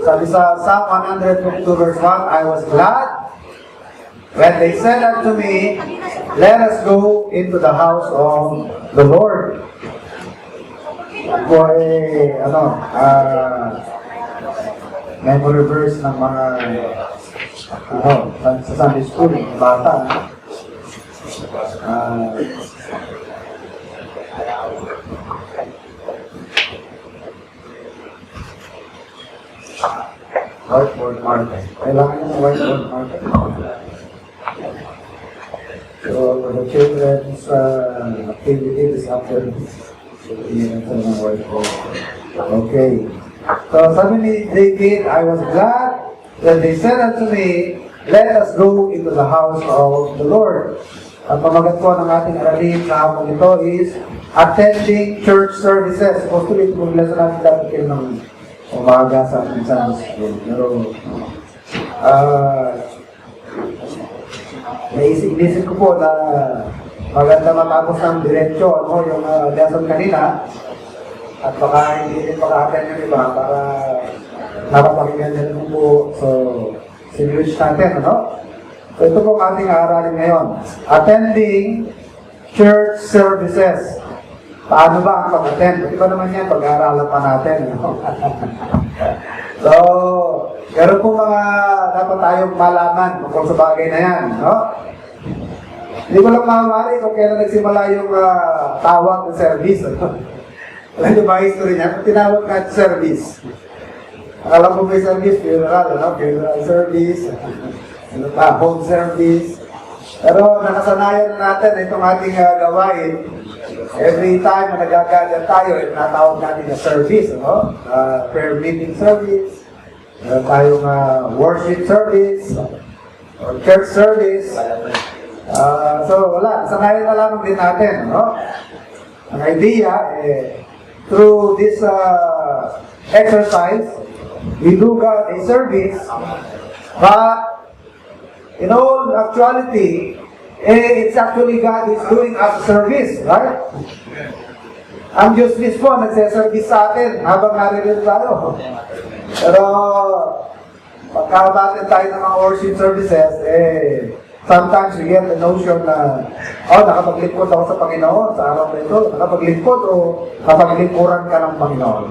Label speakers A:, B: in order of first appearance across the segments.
A: Sabi sa Psalm 122 verse 1, I was glad when they said unto me, let us go into the house of the Lord. Po memory verse ng mga sa Sunday school, mga bata. Whiteboard marker. Kailangan yung whiteboard marker. So, the children's activity is after ng whiteboard. Okay. So, sabi ni David, I was glad that they said unto me, let us go into the house of the Lord. Ang pamagat po ng ating aralin sa hapon ito is attending church services. Supposedly, ito kung lesson natin dapat kayo ng umaga sa ating Sunday school. Pero, naisip ko po na maganda matapos ng diretsyo, yung lesson kanina, at baka hindi rin maka-attend yung iba para napapakinggan nila po. So, sinwitch natin, So, ito po ang ating aaralin ngayon. Attending church services. Paano ba ang pag-attend? Ito naman yan, pag-aaralan pa natin. So, meron po mga dapat tayong malaman kung sa bagay na yan. Hindi ko lang mahamari kung kailan nagsimula yung tawag ng service. Alam niyo ba history niya? Tinawag na service. Alam mo may service, funeral, funeral service, home service. Pero nakasanayan na natin itong ating gawain. Every time na nagagather tayo, natawag natin na service, prayer meeting service, meron tayong worship service, or church service. So wala, nasanayan na lang din natin, Ang idea, through this exercise, we do God a service, but in all actuality, it's actually God is doing us a service, right? Ang Diyos mismo nagse-service sa atin habang naririto tayo. Pero pagka natin tayo ng mga worship services, sometimes we get the notion na, nakapaglingkod ako sa Panginoon sa araw na ito. Nakapaglingkod o kapaglingkuran ka ng Panginoon.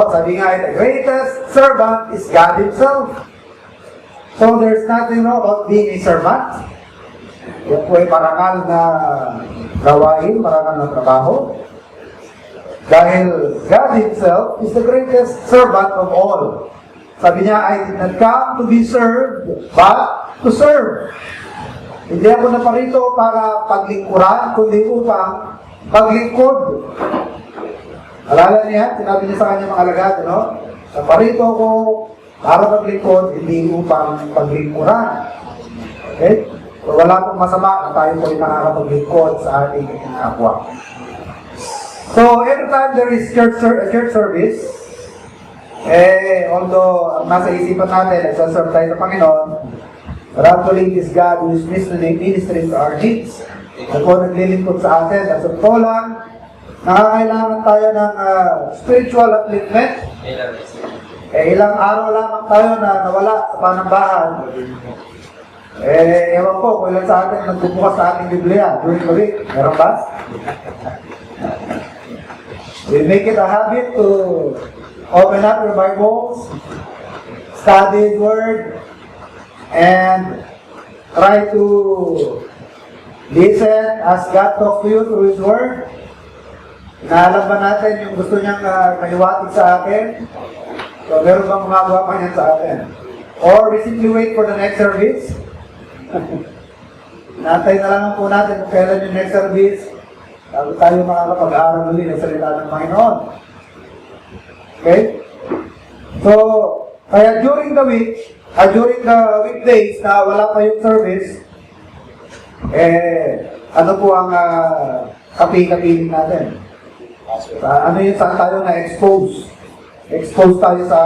A: Sabi nga, the greatest servant is God Himself. So there's nothing wrong about being a servant. Yan po ay marangal na gawain, marangal na trabaho. Dahil God Himself is the greatest servant of all. Sabi niya, I did not come to be served, but to serve. Hindi ako naparito para paglingkuran, kundi upang paglingkod. Alala niya, sinabi niya sa kanya mga alagad, naparito ako para paglingkod, hindi upang paglingkuran. Okay? So, wala pong masama na tayo po ay nakakapaglingkod sa ating kapwa. So, every time there is church service, although nasa isipan natin, nagsaserve tayo sa Panginoon, but actually it is God who is ministering to our needs. At po naglilingkod sa atin. At sa totoo lang, nakakailangan tayo ng spiritual upliftment. Ilang araw lamang tayo na nawala sa panambahan. Ewan po, kung ilan sa atin nagbubukas sa ating Biblia during the week. Meron ba? We make it a habit to open up your Bibles, study His Word, and try to listen as God talks to you through His Word. Inaalam ba natin yung gusto niyang maniwatig sa akin? So, meron bang gumagawa pa niyan sa atin? Or we simply wait for the next service? Natay na lang po natin kung kailan yung next service bago tayo makakapag-aaral ulit ng salita ng Panginoon. Okay? So, kaya during the week, during the weekdays na wala pa yung service, ano po ang kapiling natin? Ano yung saan tayo na-expose? Expose tayo sa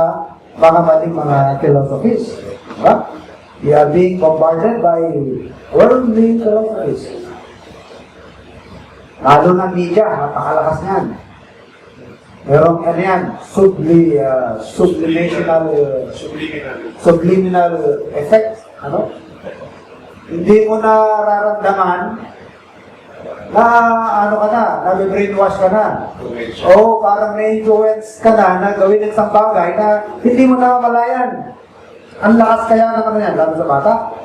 A: mga maling mga philosophies. Diba? We are being bombarded by worldly philosophies. Lalo ng media, napakalakas niyan. Merong ano yan, subliminal effect. Ano? Hindi mo nararamdaman na ano ka na, nabibrainwash ka na. O parang na-influence ka na gawin ng isang bagay na hindi mo namamalayan. Ang lakas kaya naman yan, lalo sa bata.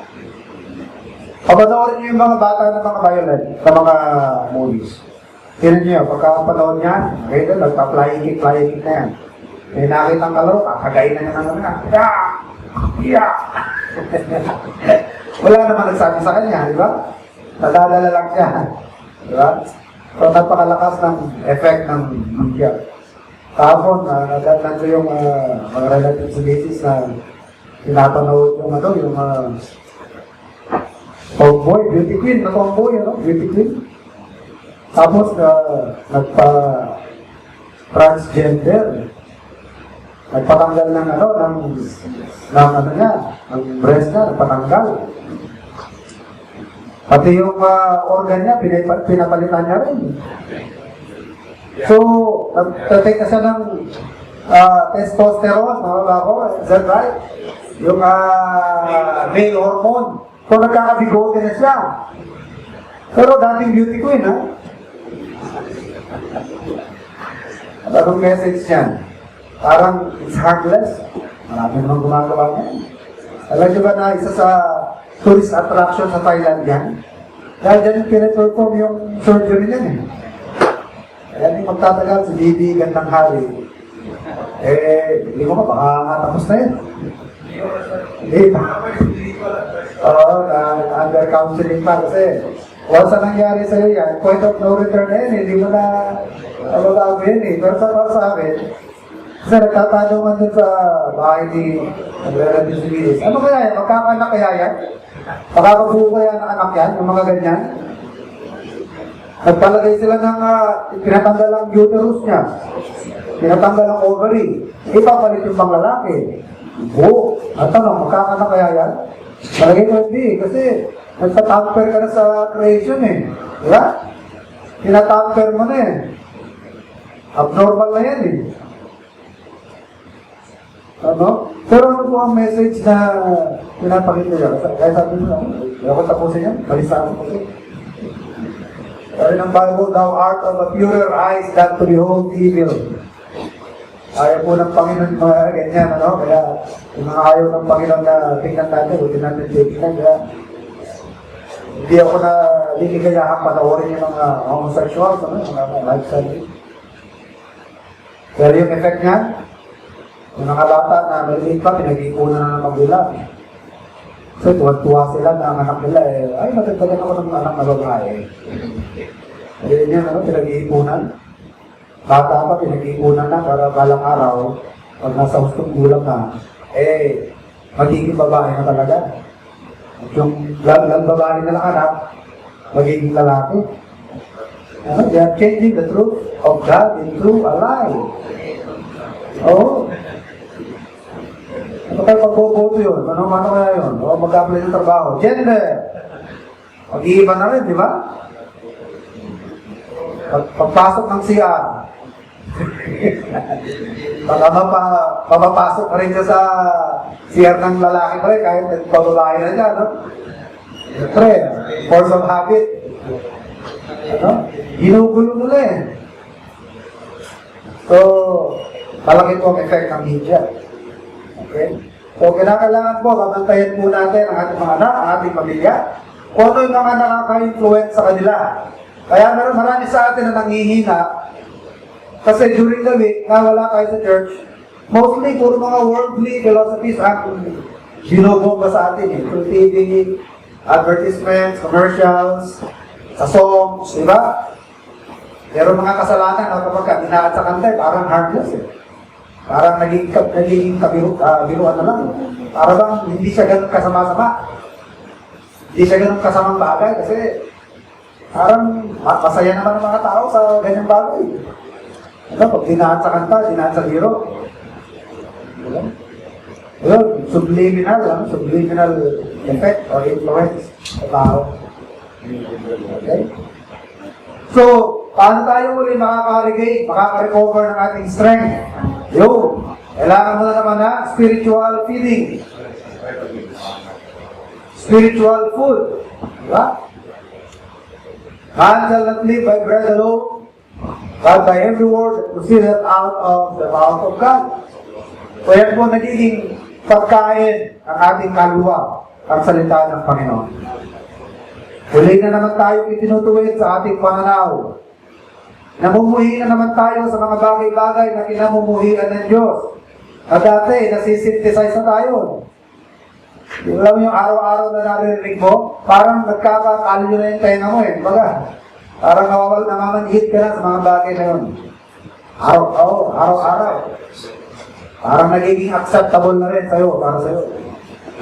A: Papanoorin niyo yung mga bata ng mga violent, ng mga movies. Tignan niyo, pagkakapanahon niya, ngayon nagpa-flying kick na yan. May nakita ang kalaro, kakagayin na niya ng mga, yeah! Wala naman nagsabi sa kanya, di ba? Nadadala lang siya. Di ba? So, napakalakas ng effect ng media. Tapos, nadadala ko yung mga relative basis na pinapanood yung yung tomboy, beauty queen, na tomboy, beauty queen. Tapos, nagpa-transgender. Nagpatanggal ng breast niya, nagpatanggal. Pati yung organ niya, pinapalitan niya rin. So, nagtatake na siya ng testosterone, is that right? Yung male hormone. So, nagkakabigote na siya. Pero dating beauty queen, ha? Anong message yan? Parang it's harmless. Marami naman gumagawa niya. Alam niyo ba na isa sa tourist attraction sa Thailand yan? Dahil dyan yung pinaperform yung surgery niyan eh. Kaya yung magtatagal si Bibi Gandang Hari. Hindi ko baka tapos na yun. Hindi pa. Oo, under counseling pa kasi once na nangyari sa'yo yan, point of no return na yan, hindi mo na magagawa yan eh. Pero sa akin, kasi nagtatanungan dun sa bahay ni Relative Sibilis. Ano kaya yan? Magkakanak kaya yan? Makakabuo kaya ng anak yan? Yung mga ganyan? Nagpalagay sila ng pinatanggal ang uterus niya. Pinatanggal ang ovary. Ipapalit yung pang lalaki. Buo. At ano, magkakanak kaya yan? Palagay ko hindi. Kasi nagtatamper ka na sa creation eh. Diba? Tinatamper mo na eh. Abnormal na yan eh. Ano? Pero ano po ang message na pinapakita niya? Kaya sabi niyo, ako tapusin yan, balisan ko po. Sabi ng Bible, thou art of a purer eyes than to behold evil. Ayaw po ng Panginoon mga ganyan, ano? Kaya yung mga ayaw ng Panginoon na tingnan natin, huwag natin tingnan. Kaya hindi ako na liligayahan panoorin yung mga homosexuals, ano? Mga lifestyle. Pero yung effect niya, yung mga bata na maliit pa, pinag-iipunan na ng magulang. So, tuwa-tuwa sila na ang anak nila ay, matagdagan ako ng anak na babae. Ayun yan, pinag-iipunan. Bata pa, pinag-iipunan na para balang araw, pag nasa hustong gulang na, magiging babae na talaga. At yung babae na lang anak, magiging lalaki. They are changing the truth of God into a lie. Oo. Ano kayo pagboboto yun? Ano kaya yun? O mag-apply ng trabaho? Gender! Mag-iiba na rin, di ba? Pagpasok ng CR. Baka mapapasok ka rin siya sa CR ng lalaki pa rin, kahit pababae na siya, no? Siyempre, force of habit. Ano? Ginugulo nila eh. So, malaki po ang effect ng media. Okay? So, kailangan po, babantayan po natin ang ating mga anak, ang ating pamilya, kung ano yung mga nakaka-influence sa kanila. Kaya marami sa atin na nanghihina, kasi during the week, na wala kayo sa church, mostly, puro mga worldly philosophies ang binobomba sa atin. Through TV, advertisements, commercials, sa songs, di ba? Pero mga kasalanan na kapag inaad sa kanta, parang harmless eh. Parang nagiging biruan na lang. Para bang hindi siya ganun kasama-sama. Hindi siya ganun kasamang bagay kasi parang masaya naman ang mga tao sa ganyang bagay. Ano, pag dinaan sa kanta, dinaan sa biro. Yun, subliminal effect or influence sa tao. Okay? So, paano tayo uli makaka-regain, makaka-recover ng ating strength? Yun. Kailangan mo na naman ng spiritual feeding. Spiritual food. Diba? Man shall not live by bread alone, but by every word that proceedeth out of the mouth of God. So yan po nagiging pagkain ang ating kaluluwa, ang salita ng Panginoon. Huli na naman tayo itinutuwid sa ating pananaw. Namumuhi na naman tayo sa mga bagay-bagay na kinamumuhian ng Diyos. Na dati, nasisynthesize na tayo. Di ba yung araw-araw na naririnig mo, parang nagkakakalyo na yung tenga mo eh. Baga, parang namamanhit ka na sa mga bagay na yun. Araw-araw. Parang nagiging acceptable na rin sa'yo, para sa'yo.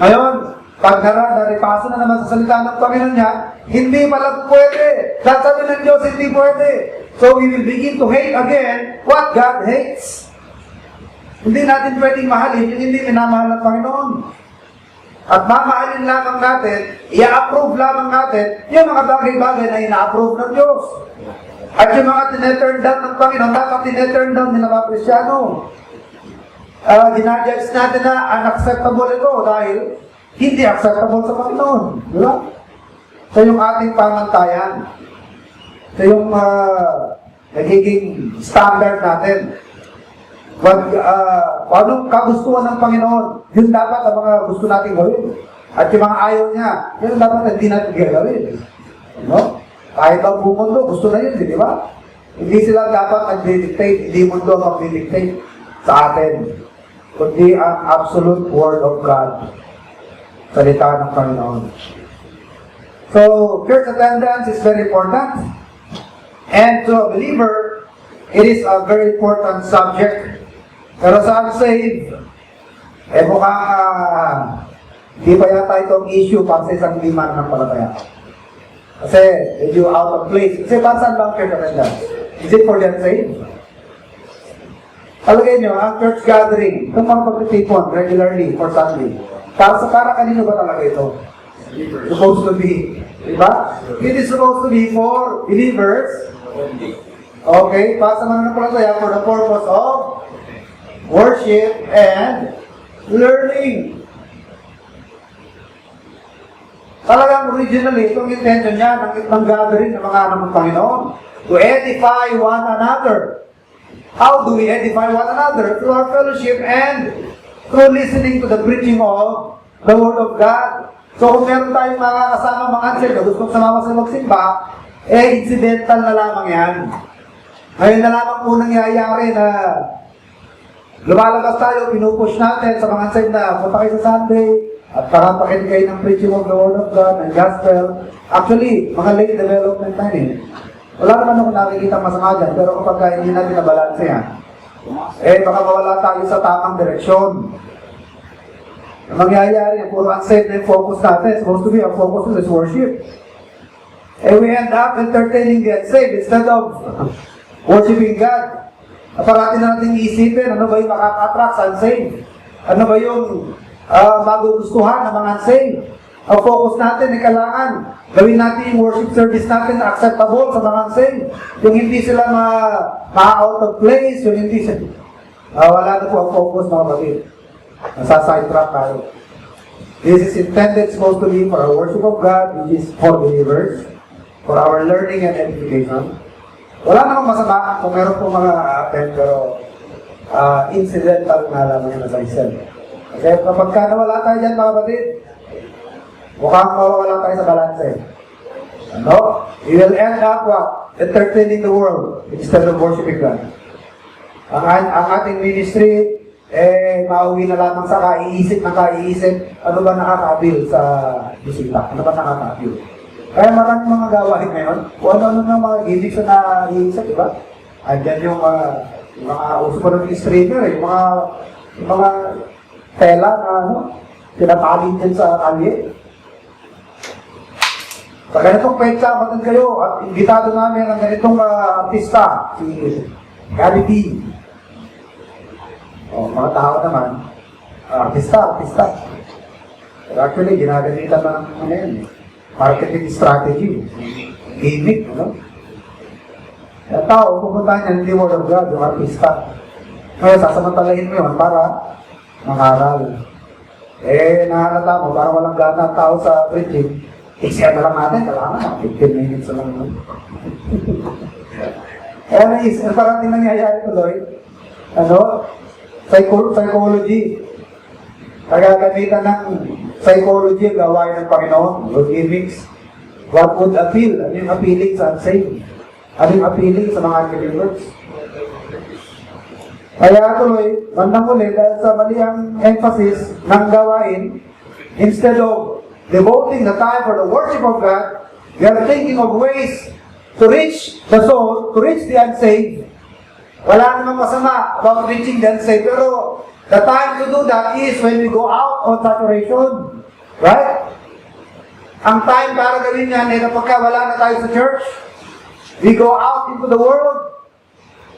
A: Ngayon, pag naripaso na naman sa salita ng Panginoon niya, hindi pala pwede. Sasabi ng Diyos, hindi pwede. So we will begin to hate again what God hates. Hindi natin pwedeng mahalin yung hindi minamahal ng Panginoon. At mamahalin lamang natin, i-approve lamang natin yung mga bagay-bagay na ina-approve ng Diyos. At yung mga tineturn down ng Panginoon, dapat tineturn down nila mga Kristyano. Ginajudge natin na unacceptable ito dahil hindi acceptable sa Panginoon. Di ba? So yung ating pamantayan, so yung nagiging standard natin, anong kagustuhan ng Panginoon, yun dapat ang mga gusto natin gawin. At yung mga ayaw niya, yun dapat na hindi natin gawin. No? Kahit ang mundo, gusto na yun, di ba? Hindi sila dapat nag-dictate, hindi mundo ang mag-dictate sa atin. Kundi ang absolute word of God. Salita ng Panginoon. So, church attendance is very important. And to a believer, it is a very important subject. Pero sa unsaved, mukhang di pa yata itong issue para sa isang liman ng palataya. Kasi, medyo out of place. Kasi para saan ba ang church attendance? Is it for the unsaved? Talagay nyo, ang church gathering, itong mga pagtitipon regularly for Sunday. Para kanino ba talaga ito? Supposed to be. Diba? It is supposed to be for believers. Okay, para sa mga napalataya for the purpose of worship and learning. Talagang originally, itong intention niya ng gathering ng mga anak ng Panginoon to edify one another. How do we edify one another? Through our fellowship and through listening to the preaching of the Word of God. So kung meron tayong mga kasama mga answer na gusto sumama sa magsimba, incidental na lamang yan. Ngayon na lamang po nangyayari na lumalabas tayo, pinupush natin sa mga answer na punta kayo sa Sunday at parapakin kayo ng preaching of the Word of God, ng Gospel. Actually, mga late development na yun. Wala naman akong nakikita masama dyan, pero kapag hindi natin nabalanse yan, baka mawala tayo sa tamang direksyon. Ang mangyayari, puro unsaved na yung focus natin. Supposed to be, our focus is worship. We end up entertaining the unsaved instead of worshiping God. Parati na natin iisipin, ano ba yung makaka-attract sa unsaved? Ano ba yung magugustuhan ng mga unsaved? Ang focus natin, kailangan gawin natin yung worship service natin na acceptable sa mga unsaved. Yung hindi sila ma-out of place, yung hindi sila... wala na po ang focus, mga kapatid. Nasa-sidetrack tayo. This is intended, supposed to be for our worship of God, which is for believers, for our learning and edification. Wala namang masama kung meron po mga attend, pero incidental na lamang yung nasa-isel. Kasi kapag ka nawala tayo dyan, mga kapatid, mukhang mawawala tayo sa balance. Ano? We will end up what? Entertaining the world instead of worshiping God. Ang ating ministry, mauwi na lamang sa kaiisip ng kaiisip, ano ba nakaka-appeal sa bisita? Ano ba nakaka-appeal? Kaya maraming mga gawain ngayon, kung ano-ano ng mga gimmicks na naiisip, diba? Andyan yung mga uso pa ng streamer, yung mga tela na tinatalin din sa kalye. Sa ganitong petsa, matand kayo, at imbitado namin ang ganitong artista, si Gabby B. Mga tao naman, artista. Pero actually, ginagamitan na ng marketing strategy. Gimmick, no? Ang tao, pupunta niya, hindi word of God, yung artista. Ngayon, sasamantalahin mo yun para mangaral. Nahalata mo, parang walang gana ang tao sa preaching. Siya na lang natin, kailangan 15 minutes na lang. Parang nangyayari tuloy. Psychology. Kagagamitan ng psychology ang gawain ng Panginoon, or gimmicks. What would appeal? Ano yung appealing sa unsaved? Ano yung appealing sa mga unbelievers? Kaya tuloy, bandang ulit, dahil sa mali ang emphasis ng gawain, instead of devoting the time for the worship of God, we are thinking of ways to reach the soul, to reach the unsaved. Wala namang masama about reaching the unsaved, pero the time to do that is when we go out on saturation. Right? Ang time para gawin yan, kapag wala na tayo sa church, we go out into the world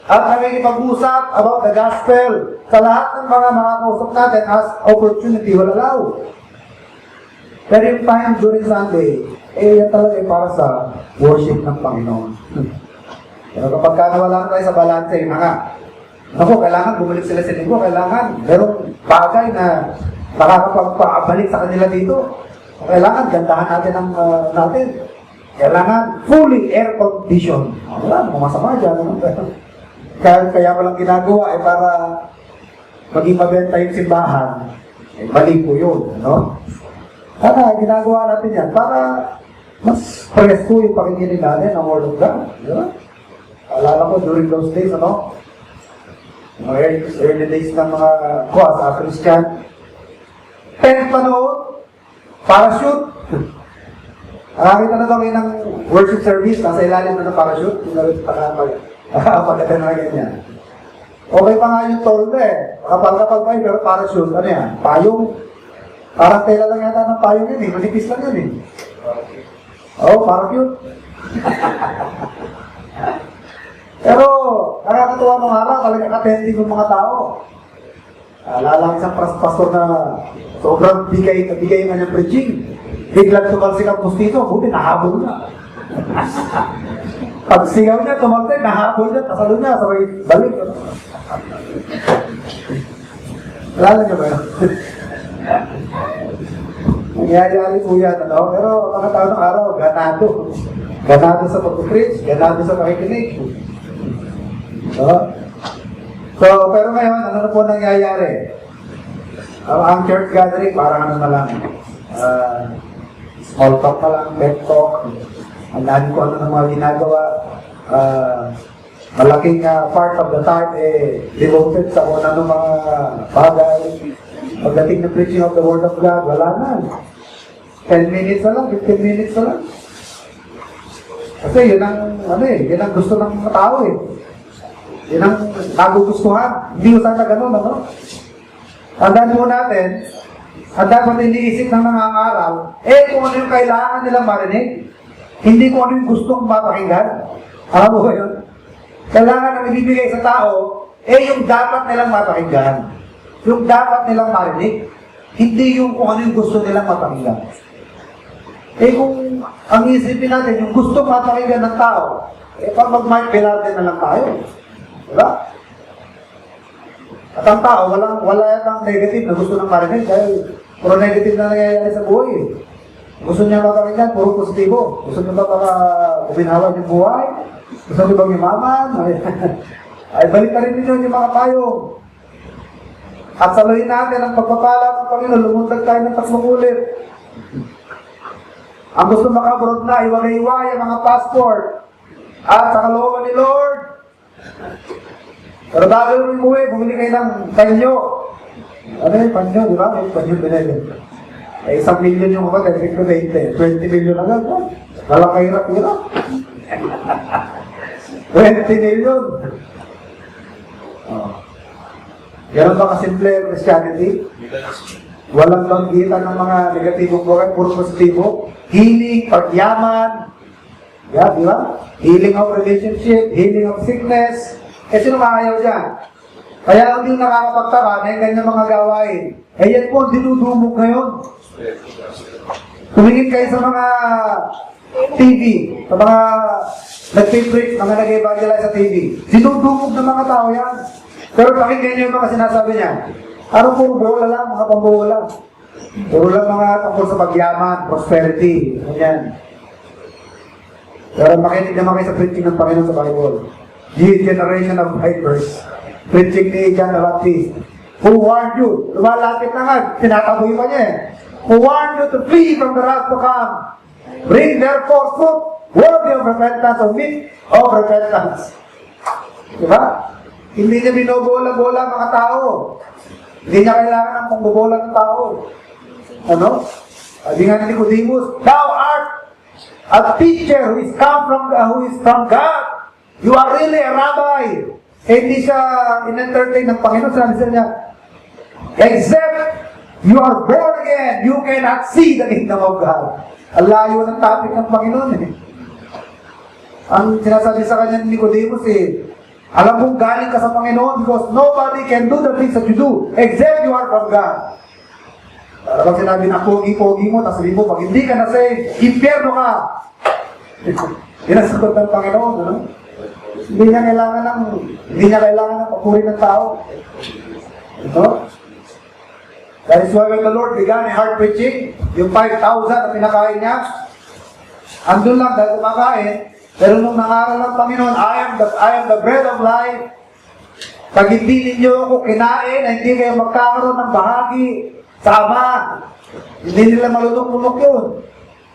A: at nakikipag-usap about the gospel sa lahat ng mga makakausap natin as opportunity will allow. Pero yung time during Sunday, yan talaga para sa worship ng Panginoon. Pero kapag nawala na tayo sa balanse, kailangan bumalik sila sa linggo, kailangan merong bagay na nakakapagpabalik sa kanila dito. Kailangan gandahan natin ang natin. Kailangan fully air condition. Wala, masama dyan. Kaya walang ginagawa para maging mabenta yung simbahan. Mali po yun. Sana ginagawa natin yan para mas presko yung pakikinig natin ng Word of God. Alala ko during those days, early days ng mga sa Christian. 10th panahon, parachute. Nakakita na kami ng worship service, nasa ilalim na ng parachute. Pagkata na ganyan. Okay pa nga yung tolda Kapag-kapag pa pero parachute, ano yan? Payong. Parang tela lang yata ng payong yun manipis lang yun parachute. Pero, nakakatuwa ng araw, talagang attending ng mga tao. Alala isang pastor na sobrang bigay na ng preaching. Biglang tumalsik ang mosquito, buti nahabol na. Pag sigaw niya, tumalsik, nahabol niya, tasalo niya, sabay balik. Alala niyo ba yun? Nangyayari po yan, pero mga tao ng araw, ganado. Ganado sa pag-preach, ganado sa pakikinig. Pero ngayon, ano na po nangyayari? Ang church gathering, parang na lang. Small talk na lang, pep talk. Ang dami ko ano ng mga ginagawa. Malaking part of the time devoted sa kung ano mga bagay. Pagdating na preaching of the Word of God, wala na. 10 minutes na lang, 15 minutes na lang. Kasi yun ang gusto ng mga tao Yun ang nagugustuhan. Hindi ko sana ganun, Tandaan po natin, at dapat iniisip ng nangangaral, kung ano yung kailangan nilang marinig, hindi kung ano yung gustong mapakinggan. Alam mo ba yun? Kailangan na ibibigay sa tao, yung dapat nilang mapakinggan. Yung dapat nilang marinig, hindi yung kung ano yung gusto nilang mapakinggan. Kung ang isipin natin, yung gustong mapakinggan ng tao, pag mag-Mark Velarde na lang tayo. Diba? At ang tao, wala yatang negative na gusto ng marinig dahil puro negative na nangyayari sa buhay. Gusto niya mapakinggan, puro positibo. Gusto niya ba para kuminhawan yung buhay? Gusto niya bang yumaman? Ay, balik na rin ninyo yung mga payong. At saluhin natin ang pagpapala ng Panginoon, lumundag tayo ng 3 ulit. Ang gusto makabrod na, iwalay-iway ang mga passport. At sa kalooban ni Lord. Pero bago yung umuwi, bumili kayo ng panyo. Ano yung panyo, di ba? May panyo binili. 1 million yung kapatid, 20 million agad. Walang kahirap-hirap. 20 million. Ganon ba kasimple Christianity? Walang banggitan ng mga negatibong buhay, puro positibo. Healing, pagyaman. Di ba? Healing of relationship, healing of sickness. Sino maayaw dyan? Kaya hindi nakakapagtaka na yung kanyang mga gawain. Yan po, dinudumog ngayon. Tumingin kayo sa mga TV, sa mga nag-preach, mga nag-evangelize sa TV. Sinudumog ng mga tao yan. Pero pakinggan niyo yung mga sinasabi niya. Ano puro bola lang, mga pambola. Puro lang mga tungkol sa pagyaman, prosperity, ganyan. Pero makinig naman kayo sa preaching ng Panginoon sa Bible. The generation of vipers. Preaching ni John the Baptist. Who warned you? Lumalapit na nga, tinataboy pa niya eh. Who warned you to flee from the wrath to come. Bring therefore fruit worthy of repentance or meat of repentance. Diba? Hindi niya binobola-bola mga tao. Hindi niya kailangan ng pangbobola ng tao. Ano? Sabi nga ni Nicodemus, thou art a teacher who is from God. You are really a rabbi. Eh, hindi siya in-entertain ng Panginoon. Sabi niya, except you are born again, you cannot see the kingdom of God. Ang layo ng topic ng Panginoon eh. Ang sinasabi sa kanya ni Nicodemus eh, alam mong galing ka sa Panginoon because nobody can do the things that you do except you are from God. Para pag sinabi na pogi-pogi mo, tapos sabi mo, pag hindi ka na saved, impyerno ka. Yan ang sagot ng Panginoon. Ano? Hindi niya kailangan ng papuri ng tao. Ito? That is why when the Lord began a hard preaching, yung 5,000 na pinakain niya, andun lang dahil kumakain, pero nung nangaral ng Panginoon, I am the bread of life. Pag hindi ninyo ako kinain, hindi kayo magkakaroon ng bahagi sa Ama. Hindi nila malulok-mulok yun.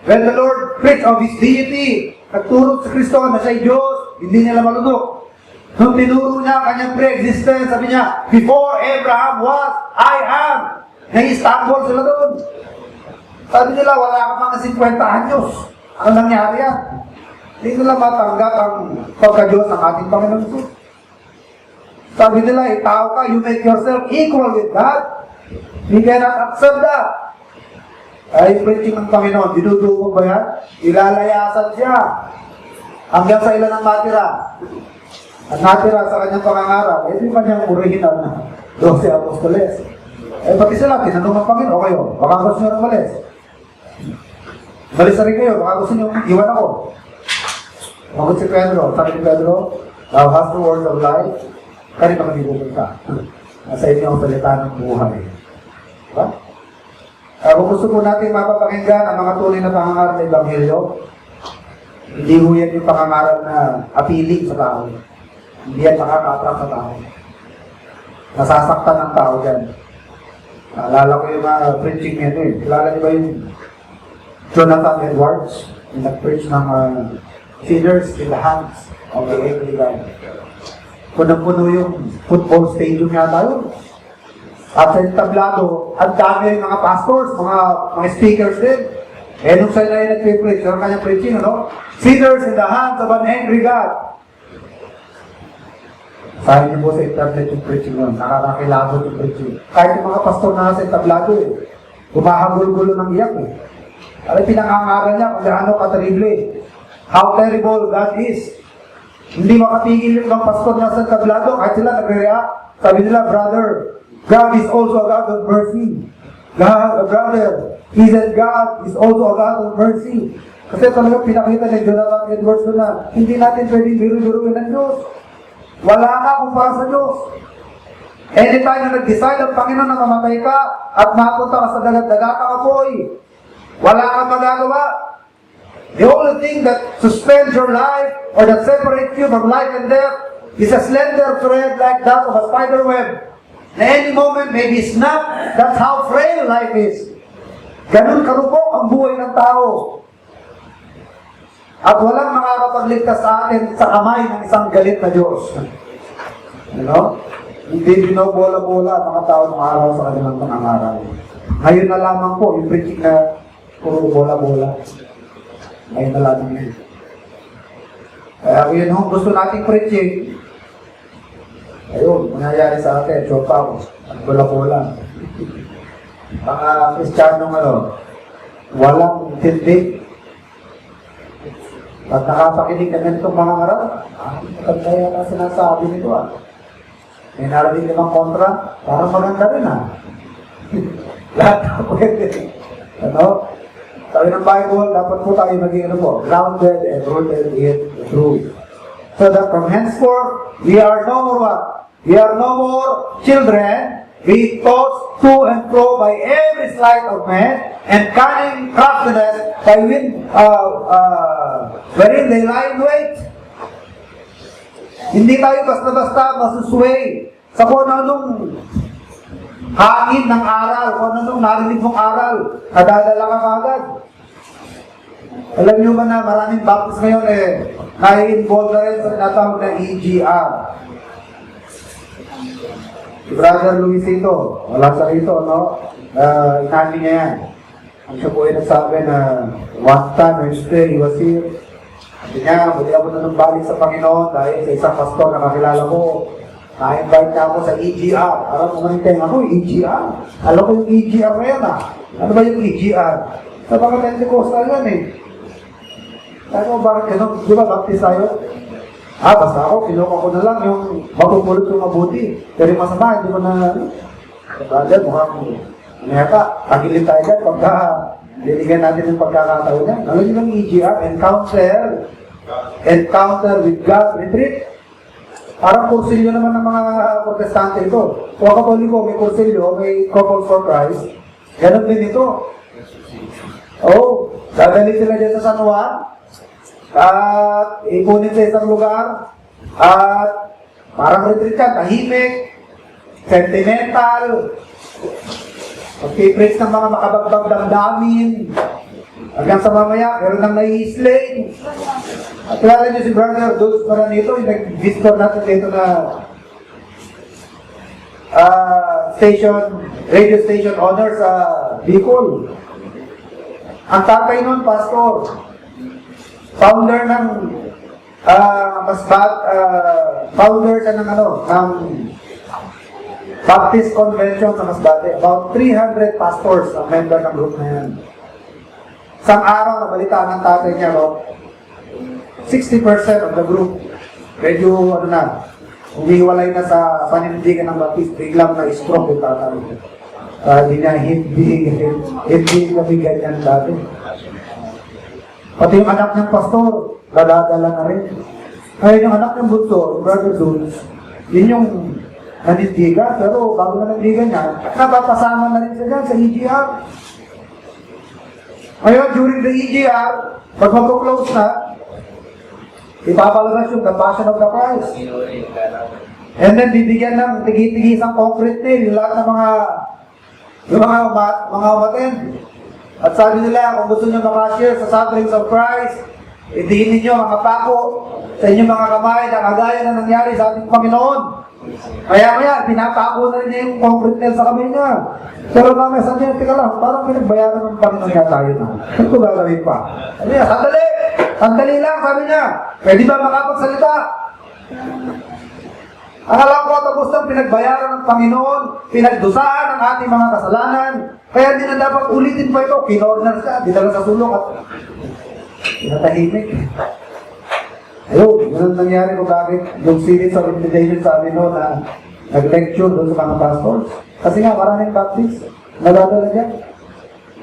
A: When the Lord preached of His deity, nagturo sa Kristo na siya'y Diyos, hindi nila malulok. Nung tinuro niya ang kanyang pre-existence, sabi niya, before Abraham was, I am. Nai-stumble sila doon. Sabi nila, wala ka mga 50 anyos. Ano nangyari yan? Hindi nila matanggap ang pagka-Diyos ng ating Panginoon ko. Sabi nila, tao ka, you make yourself equal with God. You cannot accept that. Ay, preaching ng Panginoon, dinudumog ba yan? Ilalayasan siya. Hanggang sa ilan ang matira. Ang natira sa kanyang pangangarap, yung kanyang original na 12 apostoles. Eh, pati sila, tinanong ang Panginoon, kayo, baka gusto nyo rin malis. Malis na rin kayo, baka gusto nyo, iwan ako. Magot si Pedro, sabi ni Pedro, thou hast the word of life, kanina kami pupunta. Nasa inyo ang salita ng buhay. Diba? Kung gusto po natin mapapakinggan ang mga tunay na pangangarap ng Ebanghelyo, hindi ho yan yung pangangarap na appealing sa tao. Hindi yan makaka-attract sa tao. Nasasaktan ng tao dyan. Naalala ko yung mga preaching nito eh. Kilala niyo ba yung Jonathan Edwards? Yung nag-preach ng sinners in the hands of the angry God. Punong-puno yung football stadium yata yun. At sa tablado, ang dami yung mga pastors, mga speakers din. Eh, nung sa'yo na yung nag-preach, yung kanyang preaching, ano? Sinners in the hands of an angry God. Sabi niyo po sa internet yung preaching nun, nakakakilabot yung preaching. Kahit yung mga pastor na nasa tablado eh, humahagul-gulo ng iyak eh. Alam, pinangangaral niya kung gaano ka-terrible. How terrible God is. Hindi makatigil yung mga pastor na nasa tablado, kahit sila nagre-react. Sabi nila, brother, God is also a God of mercy. Brother, He said God is also a God of mercy. Kasi talaga pinakita ni Jonathan Edwards na hindi natin pwedeng biru-biruin ng Diyos. Wala ka kumpara sa Diyos. Anytime na nag-decide ang Panginoon na mamatay ka at mapunta ka sa dagat-dagat ka apoy, wala kang magagawa. The only thing that suspends your life or that separates you from life and death is a slender thread like that of a spider web. Na any moment may be snapped. That's how frail life is. Ganun karupok ang buhay ng tao. At walang makakapagligtas sa atin sa kamay ng isang galit na Diyos. You know? Hindi binobola-bola ang mga tao ng araw sa kanilang pangangaral. Ngayon na lamang po, yung preaching na puro bola-bola. Ngayon na lamang yun. Kaya yun kung gusto nating preaching, ayun, mangyayari sa atin, chopa ako, at bola-bola. Mga Kristiyanong walang tindig. At nakapakinig na ganitong mga harap, maganda yan ang sinasabi nito May narinig namang kontra, parang maganda rin Lahat na pwede. Sabi ng Bible, dapat po tayo maging grounded and rooted in the truth. So that from henceforth, we are no more what? We are no more children, being tossed to and fro by every sleight of man, and cunning craftiness by wherein they lie in wait. Hindi tayo basta-basta masusway sa kung anong hangin ng aral, kung anong narinig mong aral, nadadala ka agad. Alam nyo ba na maraming baptist ngayon nai-involve na rin sa tinatawag na EGR. Si Brother Luisito, wala sa rito, no? Inani niya yan. Ang siya po ay nagsabi na one time, Wednesday, he was here. Sabi niya, buti ako na nang balik sa Panginoon dahil sa isang pastor na kakilala ko. Na-invite niya ako sa EGR. Alam mo nga nito, ako, EGR? Alam ko yung EGR na yan, Ano ba yung EGR? Sa mga Pentecostal yan, Sabi ko, bakit gano'n? Di ba, baptist tayo? Basta ako, kinuha ko na lang yung mapupulot yung mabuti. Pero yung masama, hindi mo na, brother, mukhang, tagilin tayo dyan pagka liligyan natin yung pagkakataon niya. Alam niyo yung EGR, Encounter with God Retreat. Parang kursilyo naman ng mga protestante ito. Kung Katoliko, may kursilyo, may Couple for Christ. Ganon din ito. Dadali sila dyan sa San Juan. At ipunin sa isang lugar. At parang retreat ka, tahimik, sentimental, mag-preach ng mga makabagbag damdamin. Hanggang sa mamaya, meron nang nai-slay. At kilala niyo si Brother Dulce Maranito, yung nag-visitor natin dito na radio station owner sa Bicol. Ang tatay nun, pastor. Founder ng founder siya ng Baptist Convention sa Masbate. About 300 pastors ang member ng group na yan. Isang araw, nabalitaan ng tatay niya, 60% of the group, medyo, umihiwalay na sa panindigan ng Baptist, biglang na-stroke yung tatay. Hindi kami ganyan dati. Pati yung anak niyang pastor, dadadala na rin. Kaya yung anak niyang bunso, Brother Dulce, yun yung nanindigan, pero bago na nandigan niya, napapasama na rin siya dyan sa EGR. Ngayon, during the EGR, pag mag-close na, ipapalabas yung The Passion of the Christ. And then, bibigyan ng tigi-tigi isang concrete nail, yung lahat ng mga umaten. At sabi nila, kung gusto nyo makashare sa sufferings of Christ, idihin ninyo mga pako sa inyong mga kamay na kagaya na nangyari sa ating Panginoon. Kaya, pinapako na rin niya yung concrete nail sa kamay niya. Pero namin, sabi niya, tika lang, parang pinagbayaran ng Panginoon niya tayo na. Ano ko gagawin pa? Sabi niya, sandali lang, sabi niya. Pwede ba makapagsalita? Akala ko tapos ng pinagbayaran ng Panginoon, pinagdusaan ang ating mga kasalanan, kaya hindi na dapat ulitin pa ito. Kinorner siya, dinala sa sulong at pinatahimik. Ayun, yun ang nangyari ko bakit yung series of invitation sabi no na nag-lecture doon sa mga pastors. Kasi nga maraming Baptist, nadadala dyan.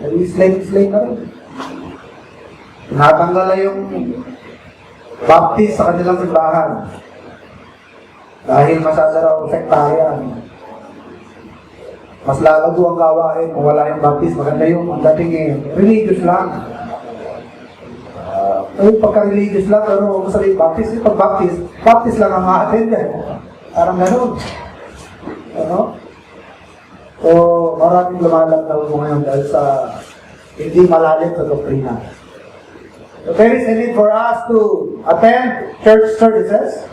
A: Nag-slave na rin. Natanggal na yung Baptist sa kanilang simbahan. Dahil masyado raw sektaryan. Mas lalago ang gawain kung wala yung Baptist. Maganda yung ang dating religious lang. Pagka-religious lang, pero kung sabihin Baptist, pag Baptist lang ang ma-attend yan. Parang gano'n. So, maraming lumalagdaw mo ngayon dahil sa hindi malalim sa doktrina. So, there is a need for us to attend church services,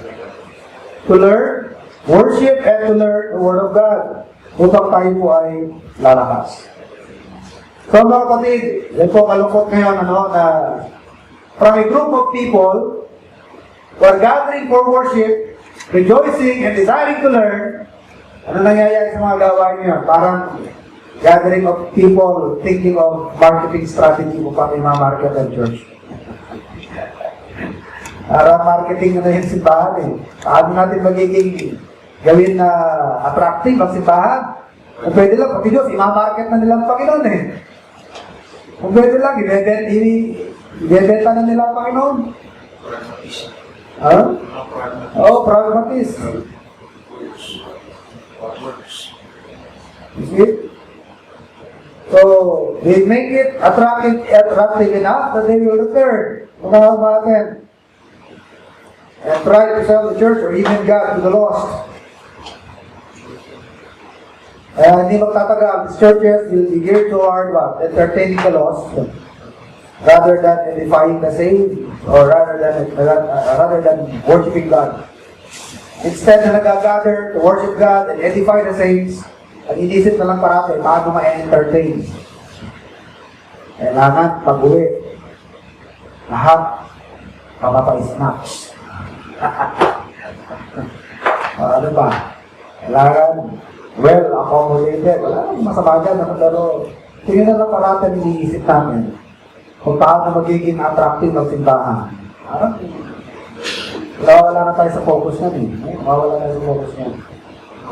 A: to learn, worship, and to learn the Word of God. Upang tayo po ay lalakas. So mga kapatid, yan po kalungkot ngayon na from a group of people who are gathering for worship, rejoicing and desiring to learn, ano nangyayari sa mga gawain niyo? Parang gathering of people thinking of marketing strategy kung paano yung mga market and church. Parang marketing na yung simbahan Paano natin magiging gawin na attractive ang simbahan? Kung pwede lang, pati Diyos, imamarket na nilang Panginoon Kung pwede lang, ibebenta na nila ang Panginoon. Ha? Oo, pragmatist. You see? So, they make it attractive enough that they will return. Mga natin. And try to sell the church or even God to the lost. Hindi magtatagal. These churches will be geared toward what? Entertaining the lost rather than edifying the saved or rather than worshiping God. Instead na nag-gather to worship God and edify the saints, ang inisip na lang parati, paano ma-entertain. Kailangan pag-uwi. Lahat papapay-snacks. Ano ba? Kailangan well-accommodated. Wala nang masama dyan. Pero tingin na lang parati ang iniisip namin kung paano magiging attractive ng simbahan. Wala na tayo sa focus na Mawala tayo sa focus niya.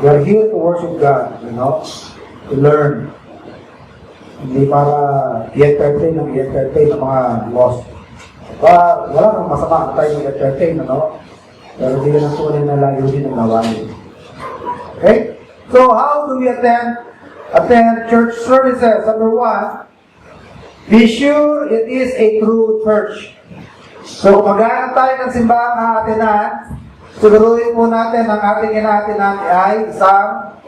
A: We are here to worship God, to learn. Hindi para i-entertain ng mga lost. Wala nang masama na tayo i-entertain, Pero hindi na tunay na layunin ng gawain. Okay? So, how do we attend church services? Number 1, be sure it is a true church. So, kung maghanap tayo ng simbahan na atinan, siguruhin po natin ang ating inaatinan ay isang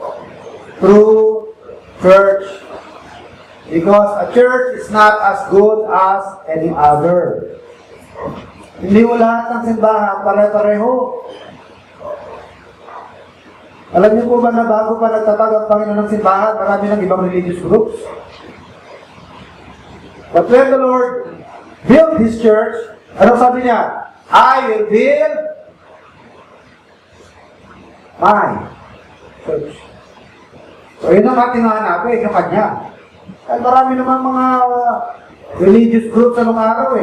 A: true church. Because a church is not as good as any other. Hindi mo lahat ng simbahan pare-pareho. Alam niyo po ba na bago pa nagtatag ang Panginoon ng simbahan, marami ng ibang religious groups? But when the Lord built His church, ano sabi niya? I will build my church. So yun ang ating hanapin, yung kanya. At marami naman mga religious groups sa mga araw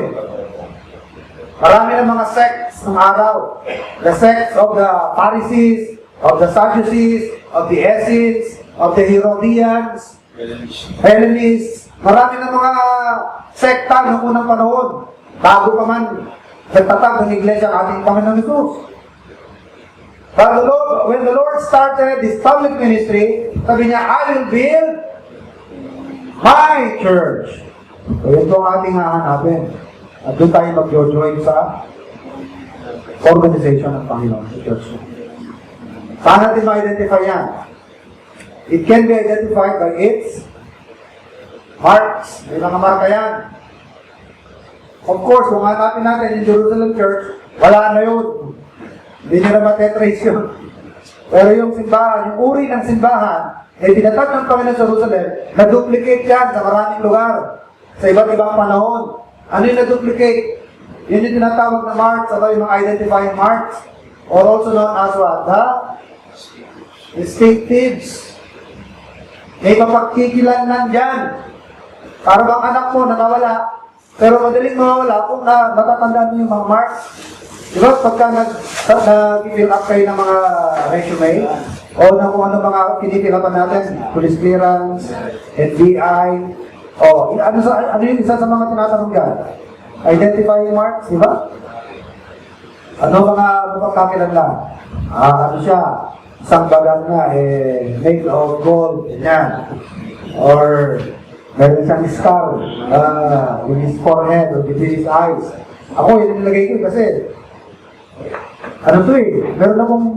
A: Marami ng mga sects ng araw. The sects of the Pharisees, of the Sadducees, of the Essenes, of the Herodians, Hellenists. Marami ng mga sekta noong unang panahon. Bago pa man nagtatag ng iglesia ng ating Panginoon Jesus. But when the Lord started this public ministry, sabi niya, I will build my church. So ito ang ating hahanapin. At doon tayo mag-join sa organization ng Panginoon, sa church. Saan natin ma-identify yan? It can be identified by its marks. May mga marka yan. Of course, kung hanapin natin yung Jerusalem Church, wala na yun. Hindi nyo na matetrace yun. Pero yung simbahan, yung uri ng simbahan, ay tinatag ng Panginoon sa Jerusalem, na-duplicate yan sa maraming lugar, sa iba't ibang panahon. Ano yung na-duplicate? Yun yung tinatawag na marks, yung mga identifying marks, or also known as what? The distinctives. May mapagkikilanlan dyan. Para bang anak mo na nawala, pero madaling mawala kung natatandaan mo yung mga marks. Diba, pagka nag-fill up kayo ng mga resume, o na kung ano mga pinipilapan natin, police clearance, NBI, ano yung isa sa mga tinatanong yan? Identifying marks, di ba? Ano mga kakilanlan? Ano siya? Isang bagang na, made of gold, ganyan. Or, meron siyang scar, with his forehead, or with his eyes. Ako, yun nilagay ko kasi, ano to meron akong,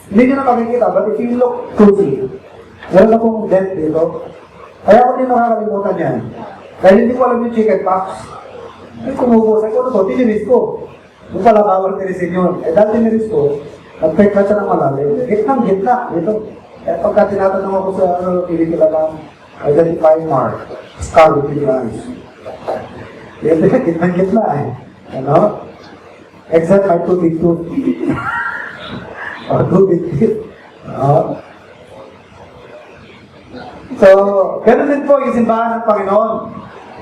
A: hindi nyo na makikita, but if you look closely, meron akong dent dito. Kaya ako din nakakalimutan yan. Dahil hindi ko alam yung chicken pox. Ay, kumubos. Ay, ano to? Tiniris ko. Yung pala bawal tinisin yun. Dahil tiniris ko, nag-fake na siya ng malalim. Gitna. Dito. Pagka tinatanong ako sa pilikila lang, identifying mark, scar with the eyes. Gitna Ano? Except my two big tooth. Or two big teeth. So, ganun din po yung simbahan ng Panginoon.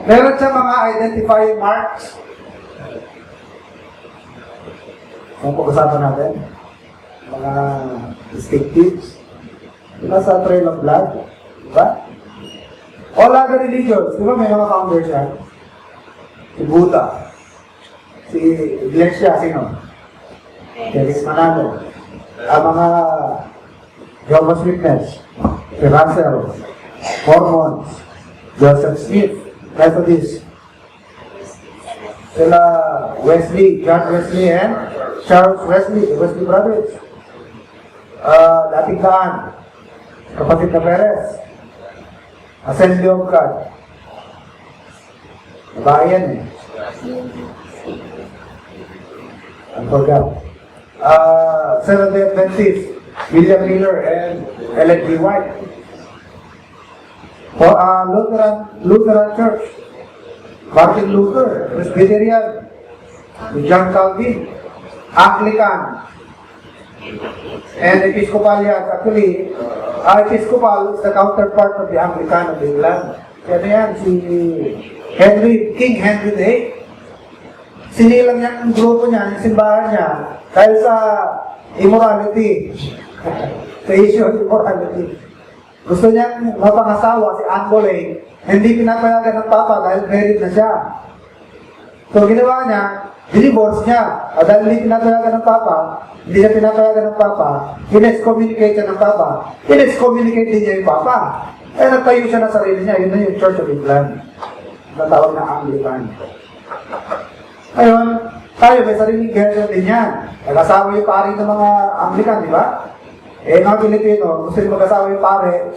A: Meron siya mga identifying marks. Ang pag-usapan natin, mga distinctives. Diba sa trail of blood? Diba? O All other religions, di ba may mga founders yan? Si Buddha, si Iglesia, sino? Felix Manalo. Ang mga Jehovah's Witness, si Russell, Mormons, Joseph Smith, Methodist, sila Wesley, John Wesley, and Charles Wesley, the Wesley Brothers. Dating Daan, kapatid na Perez, Assembly of God. Babae yan eh. I forgot. Seventh-day Adventist, William Miller and Ellen G. White. For Lutheran Church, Martin Luther, Presbyterian, John Calvin, Anglican, and Episcopalian. Actually, Episcopal is the counterpart of the Anglican of England. Kaya yan, si King Henry VIII. Sinilang niya ang grupo niya, yung simbahan niya, dahil sa immorality. Sa issue of immorality. Gusto niya mapangasawa si Anne Boleyn, hindi pinapayagan ng Papa dahil married na siya. So ginawa niya, divorce niya. Dahil hindi pinapayagan ng Papa, hindi siya pinapayagan ng Papa, in-excommunicate siya ng Papa, in-excommunicate din niya yung Papa. Eh nagtayo siya ng sarili niya, yun na yung Church of England. Natawag na Anglican. Ayun, tayo may sariling version din yan. Nag-asawa yung pari ng mga Anglican, di ba? Eh, mga Pilipino, gusto rin mag-asawa yung pare.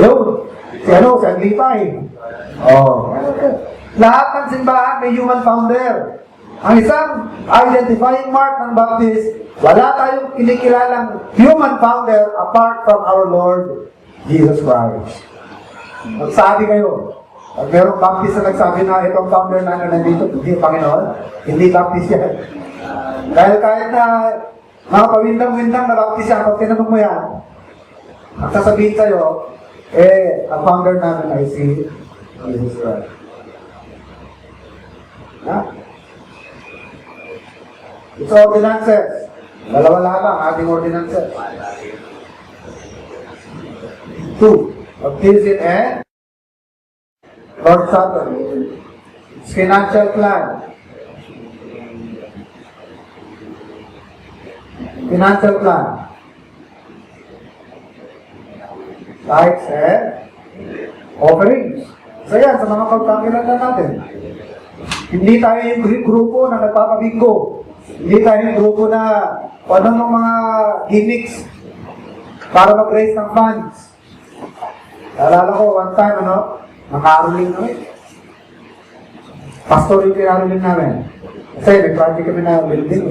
A: Ayun, si Aglipay. Oh. Lahat ng simbahan may human founder. Ang isang identifying mark ng Baptist, wala tayong kinikilalang human founder apart from our Lord Jesus Christ. Magsabi kayo, pag merong Baptist na nagsabi na itong founder na nandito, hindi Panginoon, hindi Baptist yan. Dahil kahit na mga pawindang-windang na Baptist yan, pag tinanong mo yan, ang sasabihin sa'yo, ang founder namin ay si Jesus Christ. Ha? It's ordinances. Dalawa lamang ating ordinances. 2. Baptism and Lord's Supper. Financial plan. Financial plan. Tithes and offerings. So yan, sa mga pagkakilala natin. Hindi tayo yung grupo na nagpapabingo. Hindi tayo yung grupo na anong mga gimmicks para mag-raise ng funds. Alala ko, one time, nakaruling namin. Pastor yung kinaruling namin. Kasi may project kami na building.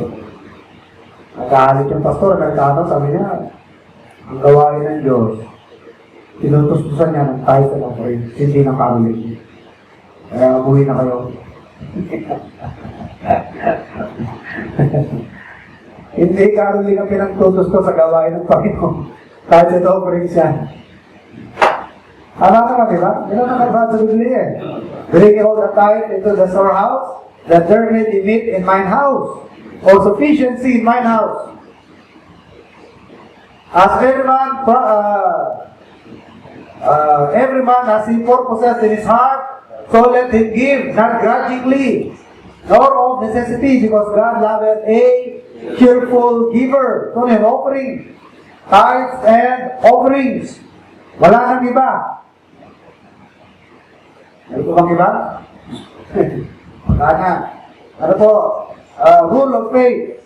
A: Nagkaalit yung pastor, nagkano, sabi niya, ang gawain ng Diyos, tinutustusan niya ng tithes and offerings, hindi ng karuling. Kaya buhay na kayo. Hindi karuling ang pinagtutusto sa gawain ng Panginoon. Tithes and offerings yan. Ano naman, di ba? Hindi naman nagbasa sa Biblia eh. Bring all the tithe into the storehouse, that there may be meat in mine house, or sufficiency in mine house. As every man has he purposes in his heart, so let him give, not grudgingly, nor of necessity, because God loveth a cheerful giver. So an offering, tithes and offerings. Wala nang iba. Ano po bang iba? Wala na. Ano po? Rule of faith.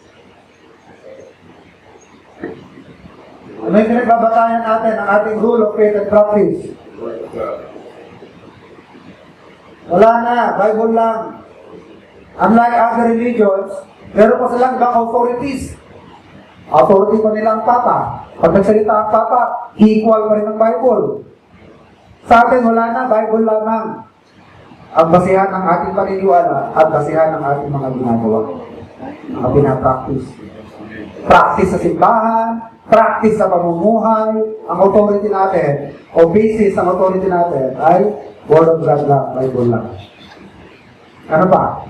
A: Ano yung pinagbabatayan natin ang ating rule of faith and practice? Wala na. Bible lang. Unlike other religions, meron pa silang ibang authorities. Authority pa nila ang Papa. Pag nagsalita ang Papa, equal pa rin ang Bible. Sa atin, wala na. Bible lamang ang basihan ng ating paniniwala at basihan ng ating mga ginagawa. Mga pinapractice. Practice sa simbahan, practice sa pamumuhay, ang authority natin, o basis ng authority natin ay Word of God lang, Bible lang. Ano pa?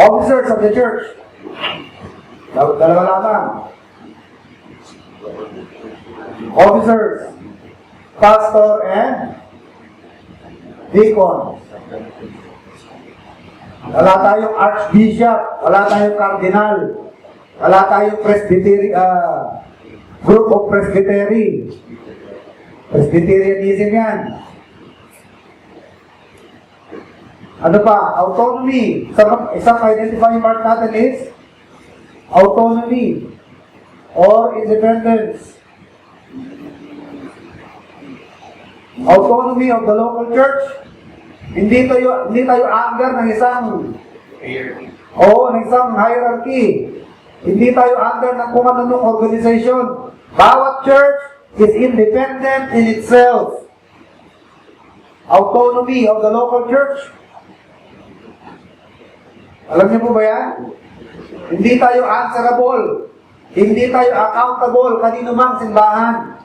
A: Officers of the church. Dalawa lamang. Officers. pastor, and deacon. Wala tayong archbishop, wala tayong cardinal, wala tayong presbytery, group of presbytery. Presbyterianism yan. Ano pa? Autonomy. Isang identifying mark natin is autonomy or independence. Autonomy of the local church. Hindi tayo under ng isang ng isang hierarchy. Hindi tayo under ng kung anong organization. Bawat church is independent in itself. Autonomy of the local church. Alam niyo po ba yan? Hindi tayo answerable. Hindi tayo accountable kanino mang simbahan.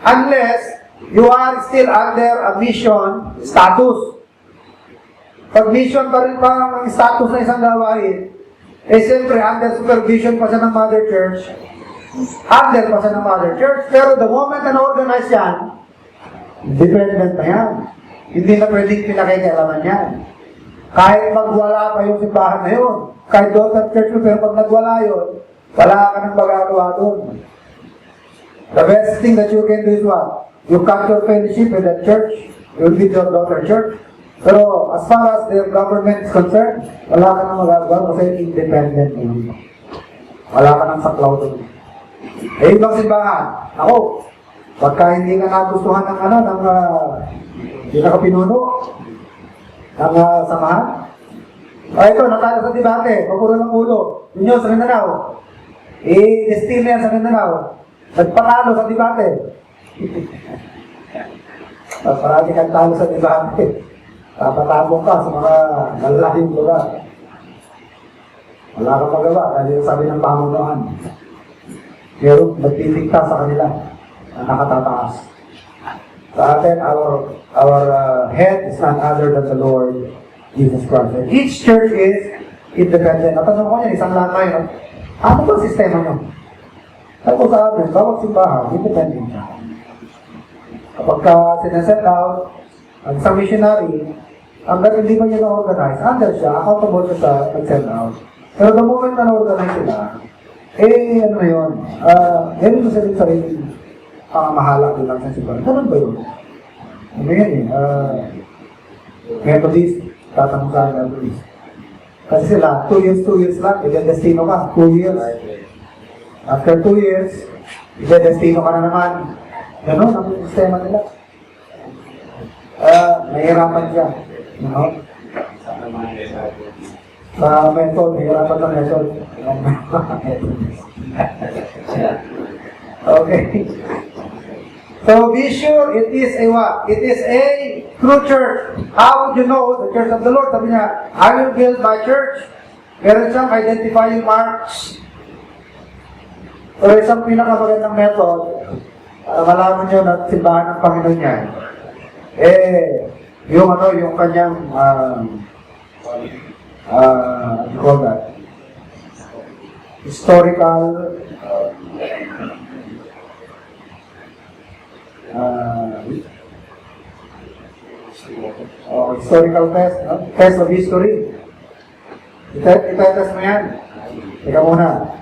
A: Unless you are still under a mission status. Pag mission pa rin pa ang status ng isang gawain, siyempre under supervision pa siya ng Mother Church, under pa siya ng Mother Church, pero the moment na organize yan, dependent na yan. Hindi na pwedeng pinakikialaman yan. Kahit magwala pa yung simbahan na yun, kahit daughter church mo, pero pag nagwala yun, wala ka nang magagawa doon. The best thing that you can do is what? You cut your fellowship with that church, you will be your daughter church. Pero as far as their government is concerned, wala ka nang magagawa kasi independent yun. Wala ka nang saklaw doon. Eh, ibang simbahan. Ako, pagka hindi ka nagustuhan ng hindi ka pinuno, ng samahan. Ito, natalo sa debate, papuro ng ulo. Yun yun, sa Mindanao. Destin na yan sa Mindanao. Nagpatalo sa debate. Parati kang talo sa debate. Tapatabong ka sa mga malalaking lugar. Wala kang magawa, dahil yung sabi ng pamunuan. Pero nagtitikta sa kanila na nakatataas. Sa atin, our head is none other than the Lord Jesus Christ. And each church is independent. Natanong ko yan, isang latay, no? Ano ba sistema nyo? Tapos sa atin, bawat simbahan, independent siya. Kapag sineset out, ang isang missionary, hanggang hindi pa niya na-organize, under siya, accountable siya sa nag-send out. Pero the moment na na-organize sila, ano na yun, meron sa sarili mahalak din lang sa simbahan. Ganun ba yun? Ano yan Methodist, tatanong sa Methodist. Kasi sila, 2 years lang, i-destino ka, 2 years. After 2 years, i-destino ka na naman. Ganun ang sistema nila. Nahihirapan siya. No? Sa method, nahihirapan ng method. Okay. So be sure it is a what? It is a true church. How would you know the church of the Lord? Sabi niya, I will build my church. Meron siyang identifying marks. So isang pinakamagandang method, malaman niyo na simbahan ng Panginoon niya. Yung kanyang you call that? Historical historical test, no? Test of history. Ita-test mo yan. Teka muna.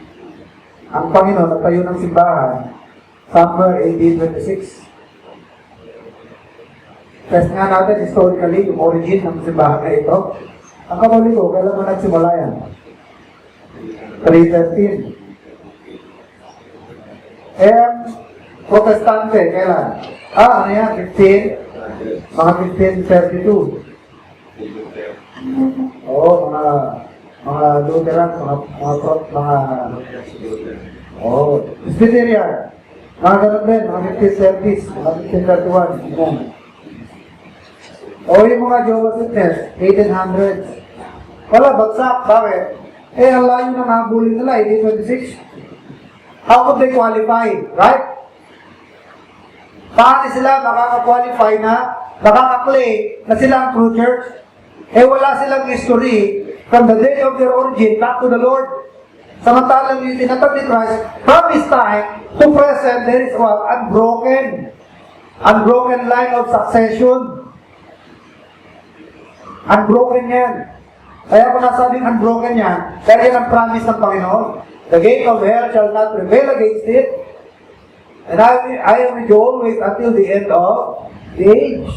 A: Ang Panginoon nagtayo ng simbahan somewhere 1826. Test nga natin historically yung origin ng simbahan na ito. Ang Katoliko, kailan mo nagsimula yan? 313. Ang Protestante, kailan? Ano yan? 15? Mga 1532. Oo, mga Lutheran, mga Presbyterian. Mga ganun din, mga 1530s, mga 1531. Yung mga Jehovah's Witness, 1800s. Wala, bagsak. Bakit? Ang layo na nahabulin nila, 1826. How could they qualify? Right? Paano sila makaka-qualify na, makaka-claim na sila ang true church? Wala silang history from the day of their origin back to the Lord. Samantalang yung tinatag ni Christ, from His time to present, there is what? Unbroken Unbroken line of succession. Unbroken yan. Kaya kung nasabing unbroken yan, kaya yan ang promise ng Panginoon. The gate of hell shall not prevail against it. And I am with you always until the end of the age.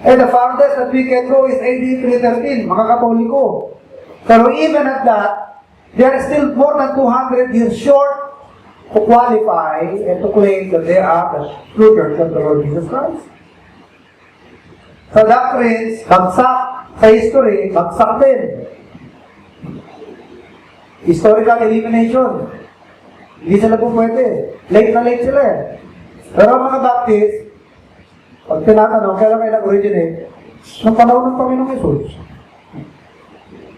A: And the farthest that we can go is AD 313, mga Katoliko. Pero even at that, they are still more than 200 years short to qualify and to claim that they are the true church of the Lord Jesus Christ. Sa doctrines, bagsak. Sa history, bagsak din. Historical elimination. Hindi sila po pwede. Late na late sila eh. Pero ang mga Baptist, pag tinatanong, kailan kayo nag-originate? Nung panahon ng Panginoong Jesus.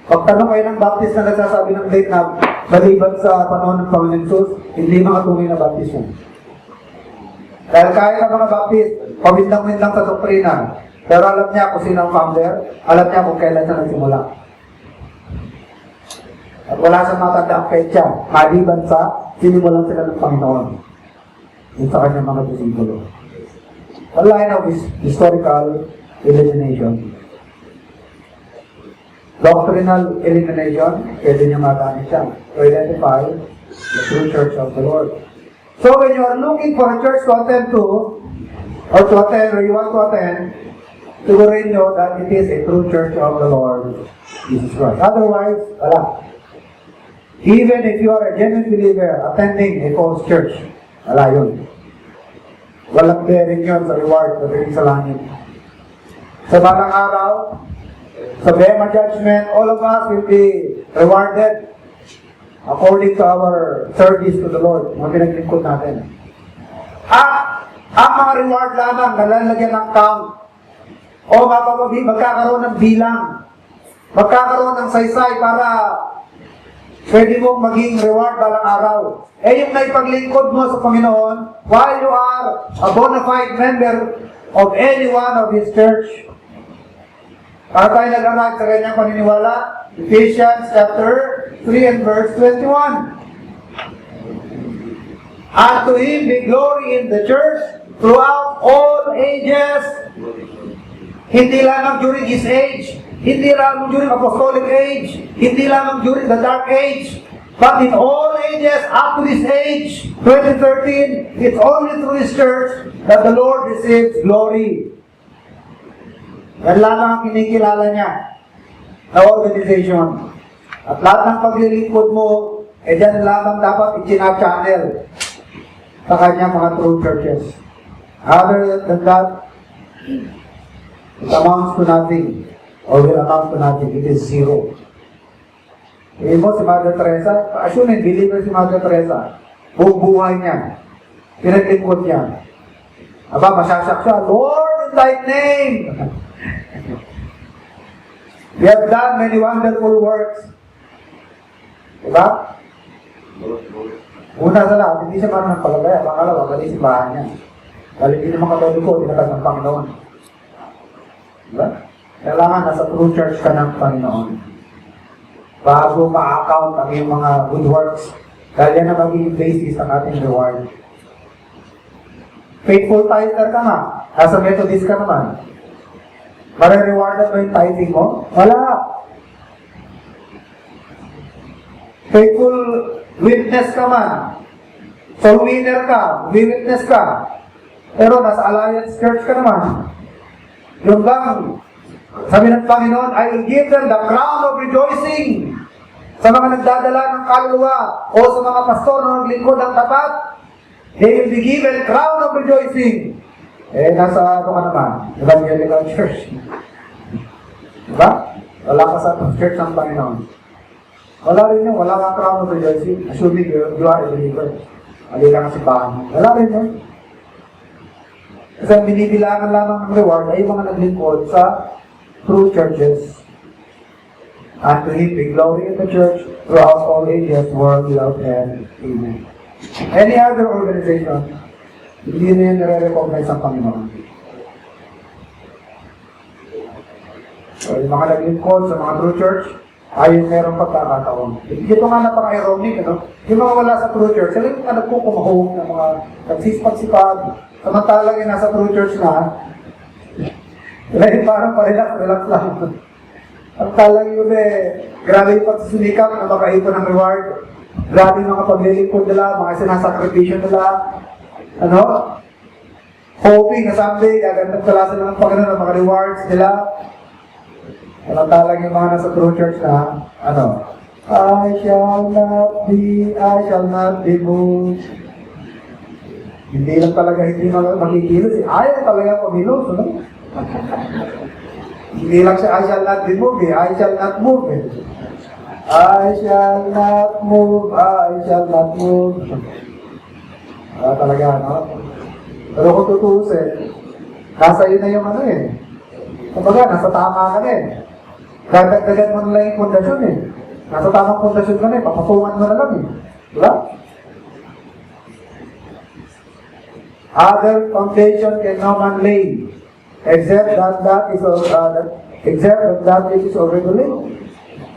A: Pag tanong kayo ng Baptist na nagsasabi ng date na maliban sa panahon ng Panginoong Jesus, hindi mga tunay na Baptist yan. Dahil kahit ang mga Baptist, pamindang-mindang sa doktrina, pero alam niya kung sino ang founder, alam niya kung kailan siya nagsimula. At wala siyang matanda ang petsa, maliban sa sinimulan sila ng Panginoon. Yung sa kanyang mga disipulo. A line of historical elimination. Doctrinal elimination, pwede niya magamit siya to identify the true church of the Lord. So when you are looking for a church to attend to, or to attend, or you want to attend, sigurin nyo that it is a true church of the Lord Jesus Christ. Otherwise, wala. Even if you are a genuine believer attending a false church, wala yun. Walang bearing yun sa reward pagdating sa langit. Sa balang araw, sa Bema judgment, all of us will be rewarded according to our service to the Lord, mga pinaglingkod natin. At ang mga reward lamang nalalagyan ng count o magkakaroon ng bilang, magkakaroon ng saysay para pwede mong maging reward balang araw. Eh yung naipaglingkod mo sa Panginoon while you are a bona fide member of any one of His church. Para tayo nag-anak sa kanyang paniniwala, Ephesians chapter 3 and verse 21. And to Him be glory in the church throughout all ages. Hindi lamang during His age, hindi lamang during apostolic age, hindi lamang during the dark age, but in all ages up to this age, 2013, it's only through His church that the Lord receives glory. Yan lamang ang kinikilala niya na organization. At lahat ng paglilingkod mo, dyan lamang dapat i-channel sa kanyang mga true churches. Other than that, it amounts to nothing or will amount to nothing. It is zero. Ibig mo si Mother Teresa, assume believer si Mother Teresa. Buong buhay niya. Pinaglingkod niya. Aba, masyasak siya, Lord, in Thy name! We have done many wonderful works. Diba? Una sa lahat, hindi siya marunong palagaya. Pangalawa, mali simbahan niya. Dahil hindi naman Katoliko, tinatag ng Panginoon. Diba? Kailangan nasa true church ka ng Panginoon. Bago ma-account ang iyong mga good works. Dahil yan ang magiging basis ng ating reward. Faithful tither ka nga. Nasa Methodist ka naman. Mare-rewardan mo yung tithing mo? Wala. Faithful witness ka man. Soul winner ka. Witness ka. Pero nasa Alliance Church ka naman. Yung bang, sabi ng Panginoon, I will give them the crown of rejoicing. Sa mga nagdadala ng kaluluwa o sa mga pastor na naglingkod ng tapat, they will be given crown of rejoicing. Nasa ano ka naman? Evangelical Church. Diba? Wala ka sa church ng Panginoon. Wala rin yun. Wala ka crown of rejoicing. Assuming you are a believer. Mali ka nga si Bahan. Wala rin yun. Kasi ang binibilangan lamang ng reward ay yung mga naglingkod sa true churches. And to Him be glory in the church throughout all ages, world without end. Amen. Any other organization, hindi na yun nare-recognize ang Panginoon. So, yung mga naglingkod sa mga true church, Ayun, merong pagkakataon. Dito nga napaka-ironic, ano? Yung mga wala sa true church, sila yung nagkukumahong ng mga nagsisipag-sipag, samantalang yung nasa true church na, sila yung parang relax lang. Ang talang yun grabe yung pagsusunikap na makaipon ng reward, grabe yung mga paglilingkod nila, mga sinasakripisyo nila, ano? Hoping na someday, gagandang pala sila ng Panginoon ng mga rewards nila. Talang yung mga nasa true church na, ano, I shall not be moved. Hindi lang talaga hindi makikilos. Ayaw talaga kumilos, ano? Hindi lang siya, I shall not be moved, I shall not move. I shall not move, I shall not move. Talaga, ano? Pero kung tutusin, nasa iyo na yung ano Kumbaga, nasa tama ka na Dadagdagan mo na lang yung pundasyon Nasa tamang pundasyon ka na papatungan mo na lang Diba? Other foundation can no man lay, except that which is already laid.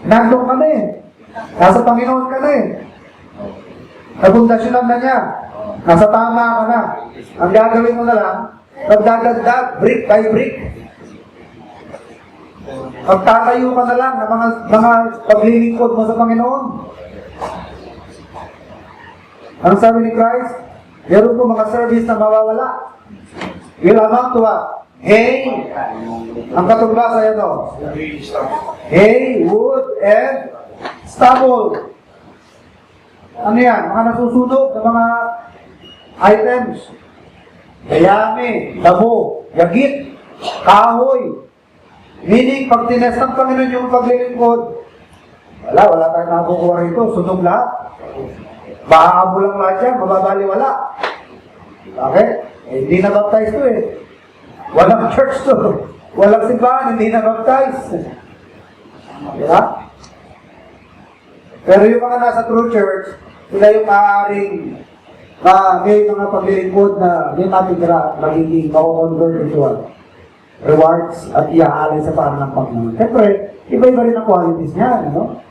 A: Nandun ka na Nasa Panginoon ka na Napundasyonan na niya. Nasa tama ka na. Ang gagawin mo na lang, magdadagdag, brick by brick. Magtatayo ka na lang ng mga paglilingkod mo sa Panginoon. Ang sabi ni Christ, meron po mga service na mawawala. Will amount to what? Hay, ang katumbas ay ano? Hay, wood, and stubble. Ano yan? Mga nasusunog na mga items. Dayami, dabo, yagit, kahoy. Meaning, pag tinest ng Panginoon yung paglilingkod, wala tayong nakukuha rito, sunog lahat. Mahaabo lang lahat yan, mababaliwala. Okay? Hindi na-baptize to Walang church to. Walang simbahan, hindi na-baptize. Diba? Pero yung mga nasa true church, sila yung maaaring may mga paglilingkod na hindi matitira, magiging mako-convert into rewards at iaalay sa paan ng Panginoon. Siyempre, iba-iba rin ang qualities niya, no?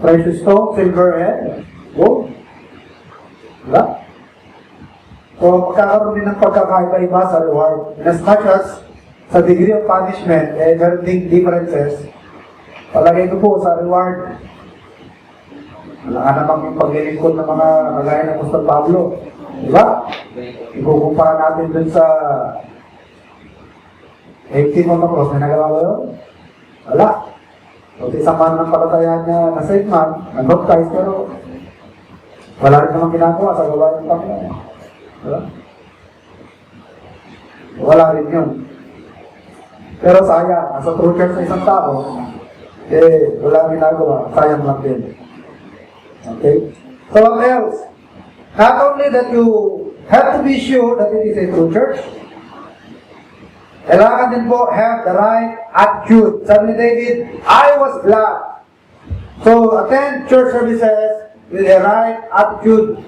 A: Precious stone, silver, and gold. Diba? So, magkakaroon din ng pagkakaiba-iba sa reward. And as much as sa degree of punishment, meron ding differences. Palagay ko po sa reward, wala ka namang yung paglilingkod ng mga kagaya ng Apostol Pablo. Diba? Ikukumpara natin dun sa 18 on the cross, may nagawa ba yun? Wala. So, isang man ng palataya niya na safe man, nag-baptize, pero wala rin namang ginagawa sa gawa ng Panginoon. Diba? Wala rin yun. Pero sayang, nasa true church na isang tao, wala rin ginagawa, sayang lang din. Okay? So what else? Not only that you have to be sure that it is a true church, kailangan din po have the right attitude. Sabi ni David, I was glad. So attend church services with the right attitude.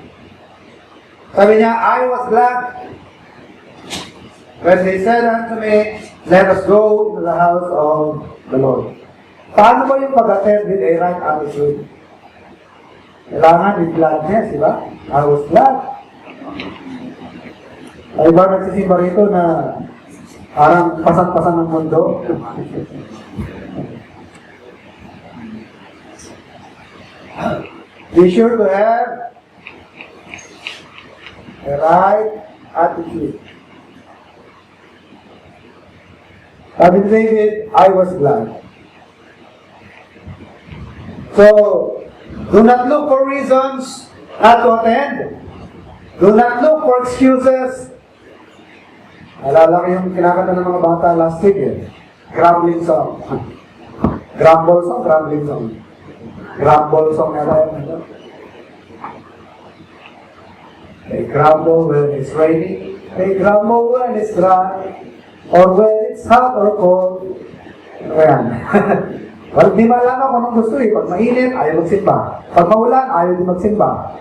A: Sabi niya, I was glad when they said unto me, let us go to the house of the Lord. Paano ba yung pag-attend with a right attitude? Kailangan with gladness, di ba? I was glad. Ay ba nagsisimba rito na parang pasan-pasan ng mundo? Be sure to have a right attitude. Sabi ni David, I was glad. So, do not look for reasons not to attend. Do not look for excuses. Alala ko yung kinakanta ng mga bata last week Grumbling song. Grumble song, grumbling song. Grumble song na tayo. They grumble when it's raining. They grumble when it's dry. Or when it's hot or cold. Ano yan? Well, di ba alam ako anong gusto Pag mainit, ayaw magsimba. Pag maulan, ayaw din magsimba.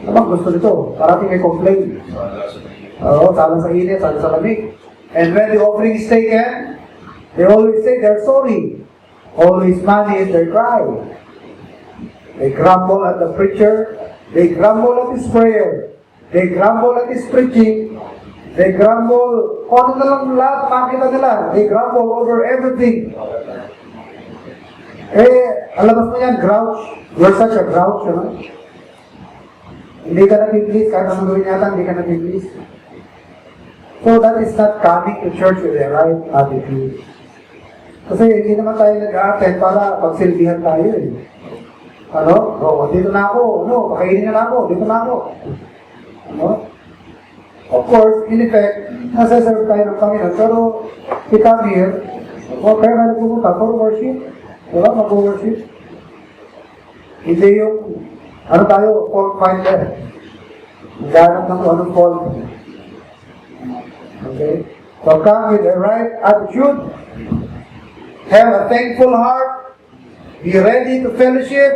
A: Ano bang gusto nito? Parating may complain. Oo, salang sa init, salang sa lamig. And when the offering is taken, they always say they're sorry. Always money is their cry. They grumble at the preacher. They grumble at his prayer. They grumble at his preaching. They grumble, ano na lang lahat makita nila. They grumble over everything. Alabas mo yan, grouch. You're such a grouch, you know? Hindi ka nag-please, kahit anong gawin yata, hindi ka nag-please. So that is not coming to church with the right attitude. Kasi hindi naman tayo nag-attend para pagsilbihan tayo eh. Ano? O, dito na ako. No, pakainin na ako. Dito na ako. Ano? Of course, in effect, nasa-serve tayo ng Panginoon. Pero, we come here, kaya nga nagpupunta for worship. Diba? Mag-worship. Hindi yung, ano tayo, fault finder. Maghanap ng anong fault. Okay? So come with the right attitude. Have a thankful heart. Be ready to fellowship.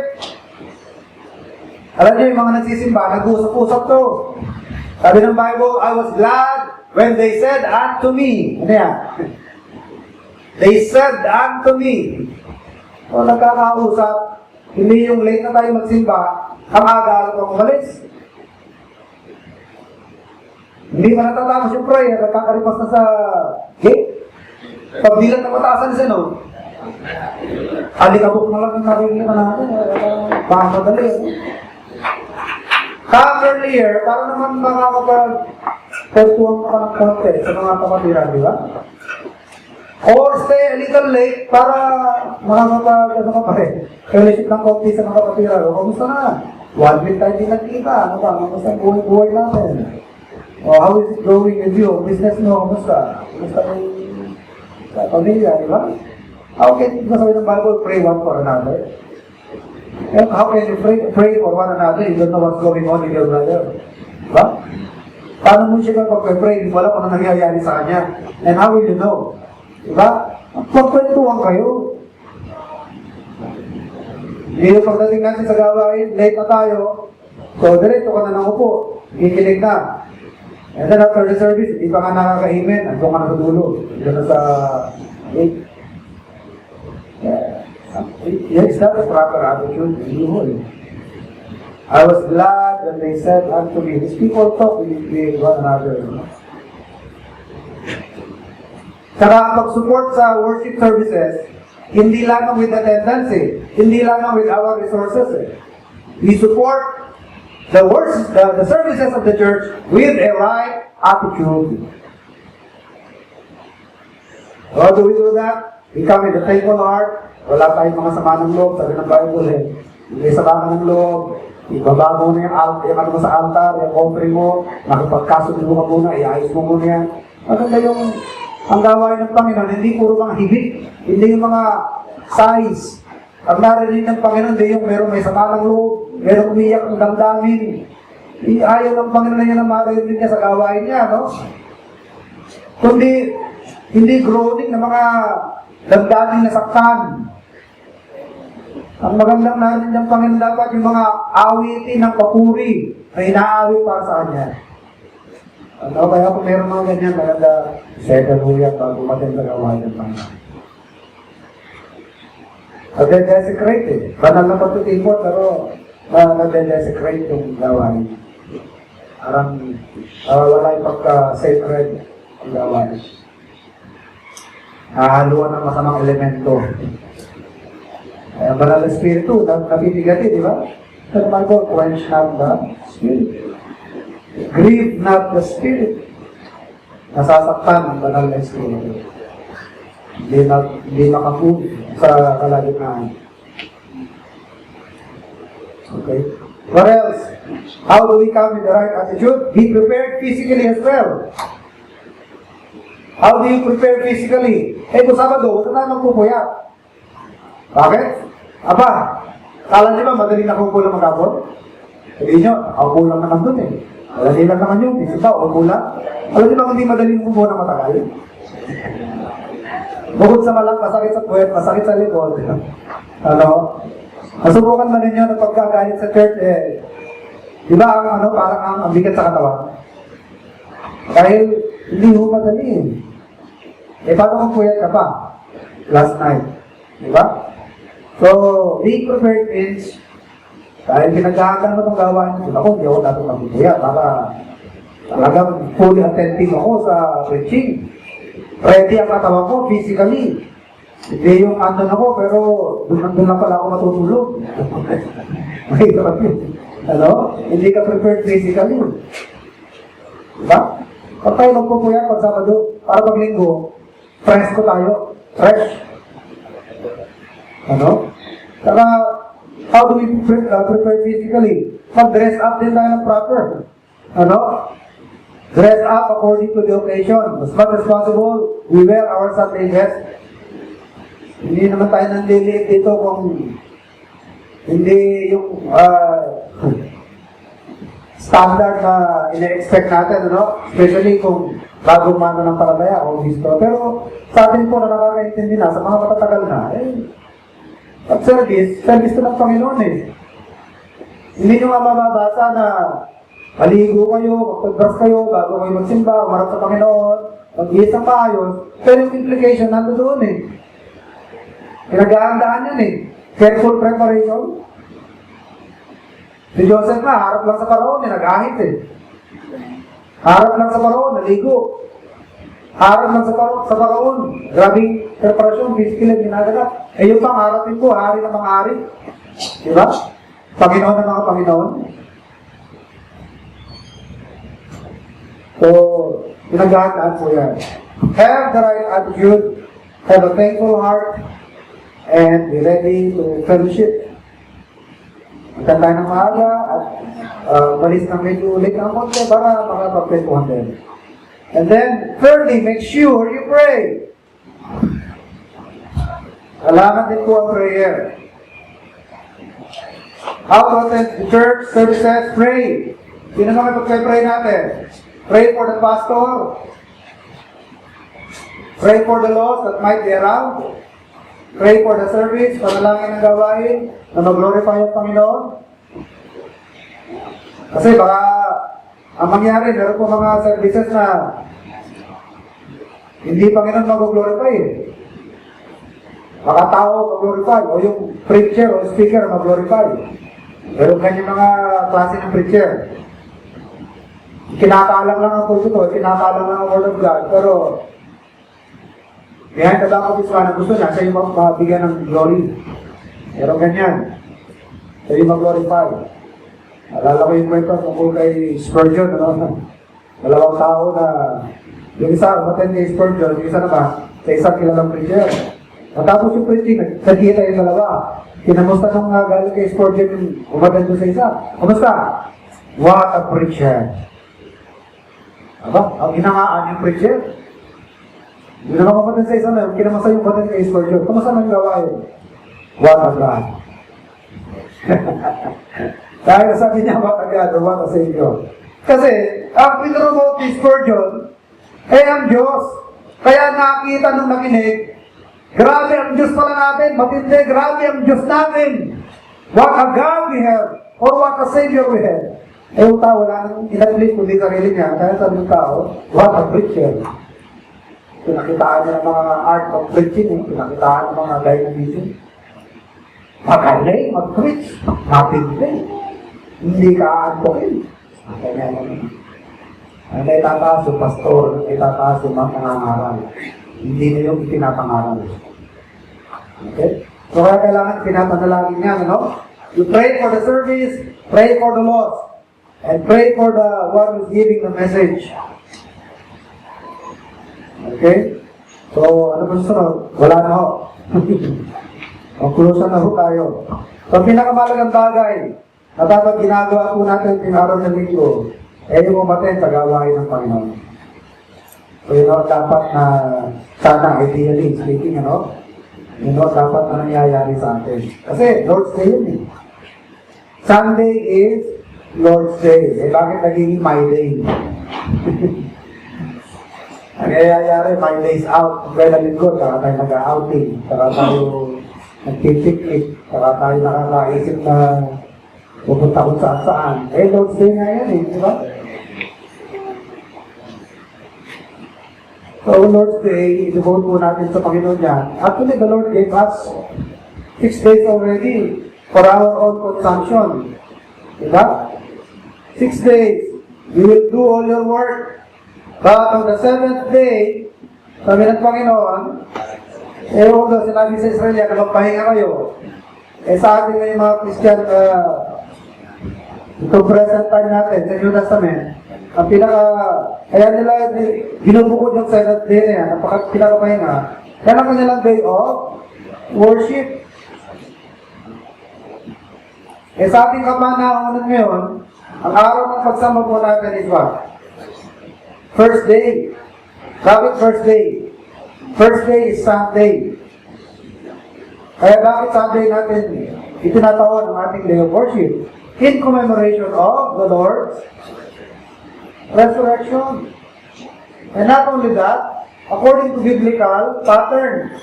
A: Alam niyo yung mga nagsisimba, nag-usap-usap to. Sabi ng Bible, I was glad when they said unto me. Ano yan? They said unto me. So nagkakausap, hindi yung late na tayo magsimba, ang aga ako umalis. Hindi pa natatapos yung prayer, nagkakaripas na sa gate. Pagbilang na mataasan siya, no? Alikabok na lang yung narinig na natin. Pamadali. Come earlier, para naman makakapag-pertuang ka ng konti sa mga kapatiran, di ba? Or stay a little late para makakapag-ano ka pa rin. Fellowship ng konti sa mga kapatiran. O, kamusta na? 1 week tayo din nagkita. Ano ba? Kamusta ang buhay natin? O, how is it going with you? Business mo, kamusta? Kamusta yung pamilya, di ba? How can you sabi ng Bible, pray one for another? And how can you pray for one another? You don't know what's going on with your brother. Diba? Paano mo siya pag-pray? Wala kung ano nangyayari sa kanya. And how will you know? Diba? Pagkwentuhan kayo. Hindi yung pagdating natin sa gawain, late na tayo. So, diretso ka na ng upo. Kikinig na. And then after the service, hindi pa nga nakakaimin. Ando ka na sa dulo. Diyan na sa 8. Yes, that's the proper attitude. I was glad when they said unto me, these people talk with one another. Saka pag-support sa worship services, hindi lang with attendance hindi lang with our resources We support the services of the church with a right attitude. How do we do that? We come with a thankful heart. Wala tayong mga sama ng loob, sabi ng Bible Hindi sama ng loob. Ibaba mo na yung ano mo sa altar, yung offering mo, nakipagkasunod mo ka muna, iayos mo muna yan. Maganda yung ang gawain ng Panginoon, hindi puro mga higit, hindi yung mga size. Ang narinig ng Panginoon, hindi yung meron may sama ng loob, meron umiyak ng damdamin. Ayaw ng Panginoon na yan ang marinig niya sa gawain niya, no? Kundi, hindi groaning ng mga damdamin na saktan. Ang magandang narinig ng Panginoon dapat yung mga awitin ng papuri na inaawit para sa Kanya. Ano, kaya kung meron mga ganyan, maganda second huyan bago matin sa gawain ng Panginoon. Nagde-desecrate Banal na pagtutimot, pero nagde-desecrate yung gawain. Parang wala yung pagka-sacred ang gawain. Hahaluan ng masamang elemento. Kaya banal na spiritu, napipigati, di ba? Sa Bible, quench not the spirit. Grieve not the spirit. Nasasaktan ang banal na spiritu. Hindi makapulit sa kalagitnaan. Okay? What else? How do we come with the right attitude? Be prepared physically as well. How do you prepare physically? Kung Sabado, huwag na magpupuyat. Bakit? Aba, kala niyo ba madaling nakupo lang mag-apon? Sabihin nyo, ako lang naman dun Madali lang naman yun. Isa ba, ako lang. Alam niyo ba hindi madaling kumupo ng matagal? Bukod sa malang masakit sa puwet, masakit sa likod. Ano? Nasubukan ba ninyo na pagkagalit sa church di ba parang ang bigat sa katawan? Dahil hindi mo madali paano kung puyat ka pa? Last night. Di ba? So, being prepared means, dahil pinaghahandaan mo itong gawain ko, ako, hindi ako dapat mabubuya para talagang fully attentive ako sa preaching. Ready ang katawan ko physically. Hindi yung andun ako, pero doon lang pala ako matutulog. Mahirap yun. Ano? Hindi ka prepared physically. Diba? Pag tayo magpupuya pag Sabado, para pag Linggo, fresh ko tayo. Fresh. Ano? Saka, how do we prepare physically? Mag-dress up din tayo ng proper. Ano? Dress up according to the occasion. As much as possible, we wear our Sunday best. Hindi naman tayo nanliliit dito kung hindi yung standard na ina-expect natin, ano? Especially kung bagong mano ng palataya o visto. Pero sa atin po na nakakaintindi na, sa mga matatagal na, service to ng Panginoon eh. Hindi nyo nga mababasa na maligo kayo, magpag-brush kayo, bago kayo magsimba, umarap sa Panginoon, mag-iis ang maayos, pero yung implication nando doon eh. Pinag-aandaan yan eh. Careful preparation. Si Joseph na, harap lang sa Paraon, nag-ahit eh. Harap lang sa Paraon, naligo. Harap lang sa Paraon, grabing preparasyon, physically ginagawa. Eh yung pang harapin ko, hari ng mga hari. Diba? Panginoon ng mga Panginoon. So, pinag-aandaan po yan. Have the right attitude, have a thankful heart, and be ready to fellowship. Magkanta tayo ng maaga at malis ng medyo late ng konti para makapagpwentuhan din. And then, thirdly, make sure you pray. Kailangan din po ang prayer. How to attend the church services? Pray. Sino naman pagka-pray natin? Pray for the pastor. Pray for the lost that might be around. Pray for the service, panalangin ng gawain, na mag-glorify ang Panginoon. Kasi baka, ang mangyari, meron po mga services na hindi Panginoon mag-glorify eh. Baka tao mag-glorify, o yung preacher o speaker mag-glorify. Meron kanyang mga klase ng preacher. Kinakaalam lang ang pulpito, kinakaalam lang ang Word of God, pero behind the back of his man, gusto niya, siya yung mabigyan ng glory. Pero ganyan. Siya yung mag-glorify. Alala ko yung kwento tungkol kay Spurgeon, ano? Dalawang tao na, yung isa, umaten ni Spurgeon, yung isa naman, sa isang kilalang preacher. Matapos yung preaching, nagkita yung dalawa. Kinamusta nung galing kay Spurgeon yung umaten doon sa isa. Kumusta? What a preacher! Aba, ang hinangaan yung preacher. Hindi na makapatin sa isa na, kinamasa yung patin kay Spurgeon. Kamusta nang gawain? What a God. Dahil sabi niya, what a God or what a Savior. Kasi, ang pinromote ni Spurgeon, ang Diyos. Kaya nakita nung nakinig, grabe ang Diyos pala natin, matindi, grabe ang Diyos natin. What a God we have, or what a Savior we have. Yung tao, wala nang inatlit kundi sarili niya, kaya sabi ng tao, what a preacher. Pinakitaan niya ng mga art of preaching, pinakitaan ng mga dynamism. Magaling, mag-preach, matindi. Hindi ka aantokin. Kaya naman. Ang itataas yung pastor, itataas yung mga pangangaral. Hindi na yung itinapangaral. Okay? So kaya kailangan pinapanalangin niya, ano? You pray for the service, pray for the lost, and pray for the one who's giving the message. Okay? So, ano ba susunod? Wala na ho. Conclusion na ho tayo. So, pinakamalagang bagay na dapat ginagawa po natin yung araw ng linggo, yung umaten sa gawain ng Panginoon. So, yun ho, dapat na sana, ideally speaking, ano? Yun ho, dapat na nangyayari sa atin. Kasi, Lord's Day yun eh. Sunday is Lord's Day. Bakit naging my day? Ang nangyayari, my days out. Kung kailan linggo, saka tayo nag-outing, saka tayo nag-picnic, saka tayo nakakaisip na pupunta kung saan-saan. Lord's Day nga yan di ba? So, Lord's Day, i-devote po natin sa Panginoon yan. Actually, the Lord gave us 6 days already for our own consumption. Diba? 6 days, you will do all your work. But on the 7th day, sabi ng Panginoon, although sinabi sa Israel, magpahinga kayo. Sa ating may mga Christian, itong present time natin, sa New Testament, ang kaya nila binubukod yung 7th day na yan, ang pinakapahinga, yan ang kanilang day of worship. Sa ating kapanahonan ngayon, ang araw ng pagsama po natin is what? First day. Bakit first day? First day is Sunday. Kaya bakit Sunday natin itinatawag ang ating day of worship? In commemoration of the Lord's resurrection. And not only that, according to biblical pattern.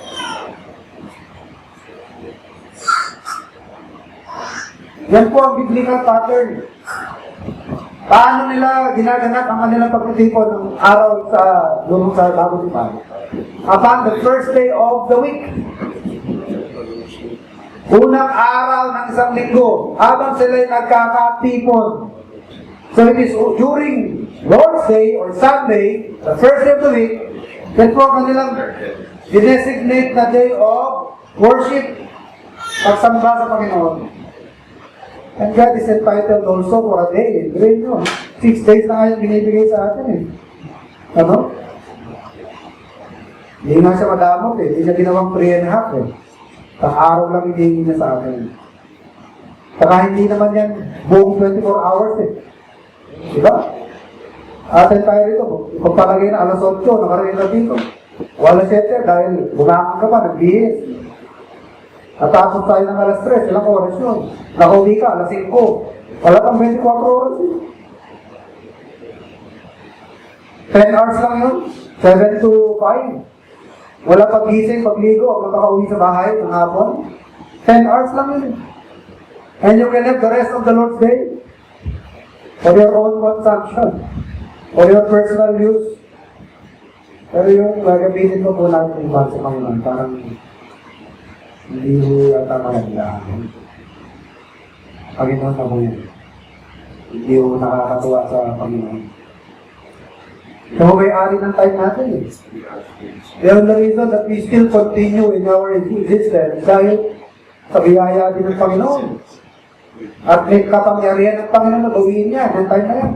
A: Yan po ang biblical pattern. Paano nila ginaganap ang kanilang pagtitipon ng araw sa lumang sa bagong tipan? Upon the first day of the week. Unang araw ng isang linggo, habang sila'y nagkakatipon. So it is during Lord's Day or Sunday, the first day of the week, yan po ang kanilang dinesignate na day of worship, pagsamba sa Panginoon. And God is entitled also for a day. Great yun. 6 days na nga yung binibigay sa atin eh. Ano? Hindi nga siya madamot eh. Hindi siya ginawang 3.5 eh. Sa araw lang hinihingi niya sa atin. Saka hindi naman yan buong 24 hours eh. Diba? Atin tayo rito. Pagpalagay na alas 8, nakarinig na dito. Wala 7 dahil bumakang ka pa, nagbihis. Natapos tayo ng alas 3, ilang oras yun. Nakauwi ka, alas 5. Wala kang 24 oras yun. 10 hours lang yun. 7 to 5. Wala pag-gising, pagligo, ang makakauwi sa bahay ng hapon. 10 hours lang yun. And you can have the rest of the Lord's Day for your own consumption, for your personal use. Pero yung gagamitin ko po natin yung sa Panginoon, parang hindi ko yata malaglaan. Panginoon na po yun. Hindi ko nakakatuwa sa Panginoon. So may-ari ng time natin eh. Pero the reason that we still continue in our existence dahil sa biyaya din ng Panginoon. At may kapangyarihan ng Panginoon na gawin niya ng time na yan.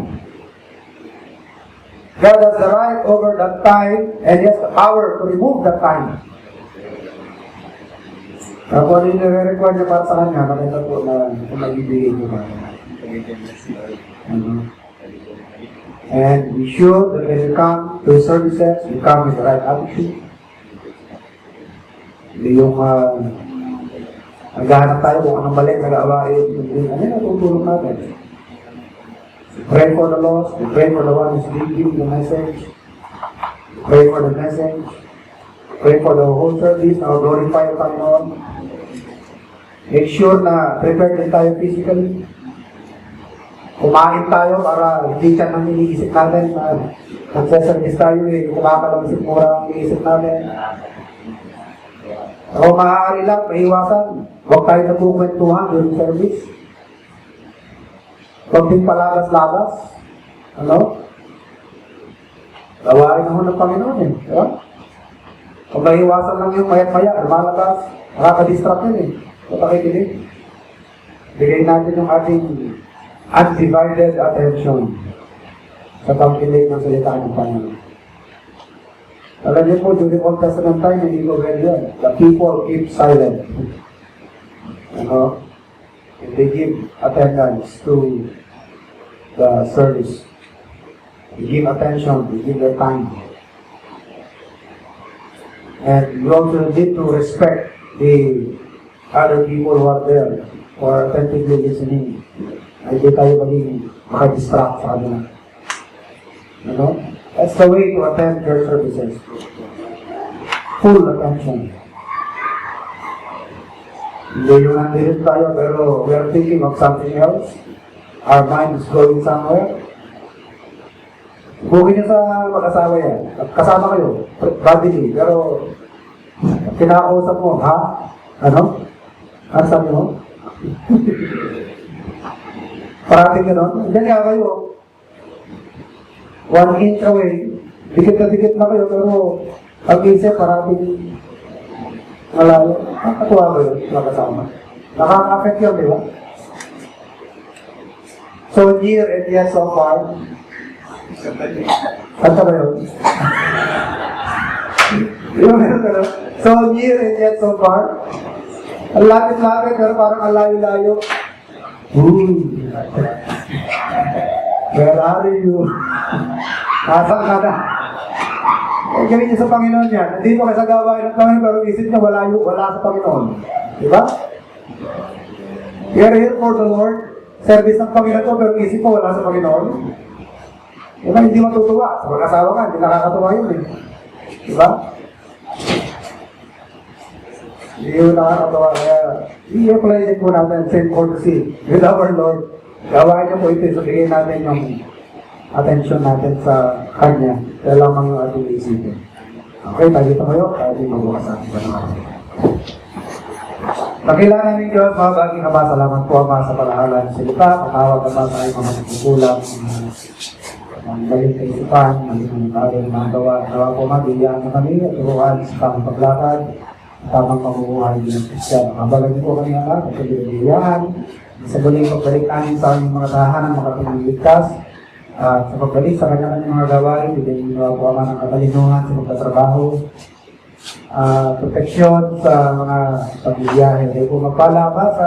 A: God has the right over that time and He has the power to remove that time. Kung ano yung nire-require niya para sa kanya, makita po na mag-ibigay niyo ba. And we should, that when we come to services, we come with the right attitude. Hindi yung naghahanap tayo kung anong mali, nag-aawain, ano yung natutulong natin. We pray for the lost, we pray for the one who's giving the message, we pray for the message, we pray for the whole service, na glorify the Panginoon. Make sure na prepared din tayo physically. Kumain tayo para hindi ka nang iniisip natin na nagsaservice tayo eh, kumakalamsip mura ang iniisip natin. O maaari lang, maiwasan. Huwag tayo nagkukwentuhan during service. Huwag din palagas-lagas. Ano? Gawain naman ng Panginoon eh. Diba? Kung maiwasan lang yung mayat-maya, lumalagas, nakakadistract yun eh. So, pakikinig. Bigay natin yung ating undivided attention sa pagkinig ng salita ng Panginoon. Alam niyo po, during Old Testament time, hindi ko ganyan. The people keep silent. And they give attendance to the service. They give attention, they give their time. And we also need to respect the other people who are there, who are attentively listening. Hindi tayo maging makadistract sa kanila. That's the way to attend your services. Full attention. Hindi yung nandito tayo, pero we are thinking of something else. Our mind is going somewhere. Bukin niyo sa mag-asawa yan. Kasama kayo, bodily, pero kinakausap mo, ha? Ano? Ang sabi mo? Parating gano'n? Diyan nga kayo. 1 inch away. Dikit na dikit na kayo, pero pag-isip, parating malayo. Nakatuwa kayo, nakasama. Nakaka-affect yun, di ba? So, year and year so far. Kanta ba yun? Yung meron ka na. So, year and yet so far. Ang lapit-lapit, pero parang ang layo-layo. Where are you? Nasaan ka na? Eh, gawin niyo sa Panginoon yan. Nandito kayo sa gawain ng Panginoon, pero isip niya wala sa Panginoon. Diba? We are here for the Lord. Service ng Panginoon ko, pero isip ko wala sa Panginoon. Diba? Hindi matutuwa. Sa mag-asawa ka, hindi nakakatuwa yun eh. Diba? Hindi yun nakakatawa. Kaya, i-apply din po natin same courtesy with our Lord. Gawain niyo po ito. Sabihin natin yung attention natin sa Kanya. Kaya lamang yung ating isipin. Okay, tayo dito kayo. Tayo din magbukas natin pa naman. Nakilala namin Diyos, mga baging Ama. Salamat po Ama sa palahalan sa salita. Patawag Ama sa aking mga nagkukulang. Ang galing kaisipan, ang tayo mga gawa. Nawa po mabigyan na kami at turuan sa tamang paglakad. Tamang pamumuhay ng Kristiyan. Kabagan po kami ang lahat, sa binibigyan, sa muling pagbalik namin sa aming mga tahanan, mga piniligtas, at sa pagbalik sa kanya-kanyang mga gawain, bigyan niyo po ang ng katalinungan sa magtatrabaho, proteksyon sa mga pagbibiyahe. Kaya po magpala pa sa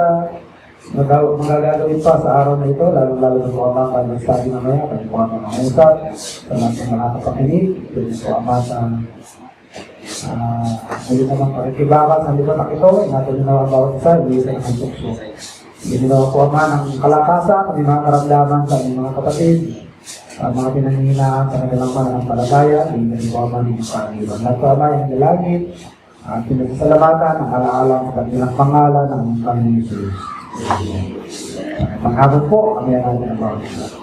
A: mga gagawin pa sa araw na ito, lalo-lalo sa mga mga pag-sabi na maya, kaya po ang mga usap, sa lahat ng nakakapakinig, kaya po ang sa hindi naman pakikibakas ang lipatak ito, natin na ang bawat isa, hindi isa ng tukso. Ginawa po Ama ng kalakasan, ang mga karamdaman sa aming mga kapatid, ang mga pinanghihinaan sa kanilang pananampalataya, hindi po Ama ng pag-iwan. Lahat po Ama yung nilagit, at pinasasalamatan, ang alaalang sa kanilang pangalan ng Panginoon Jesus. Panghapon po, kami ang natin ang bawat isa.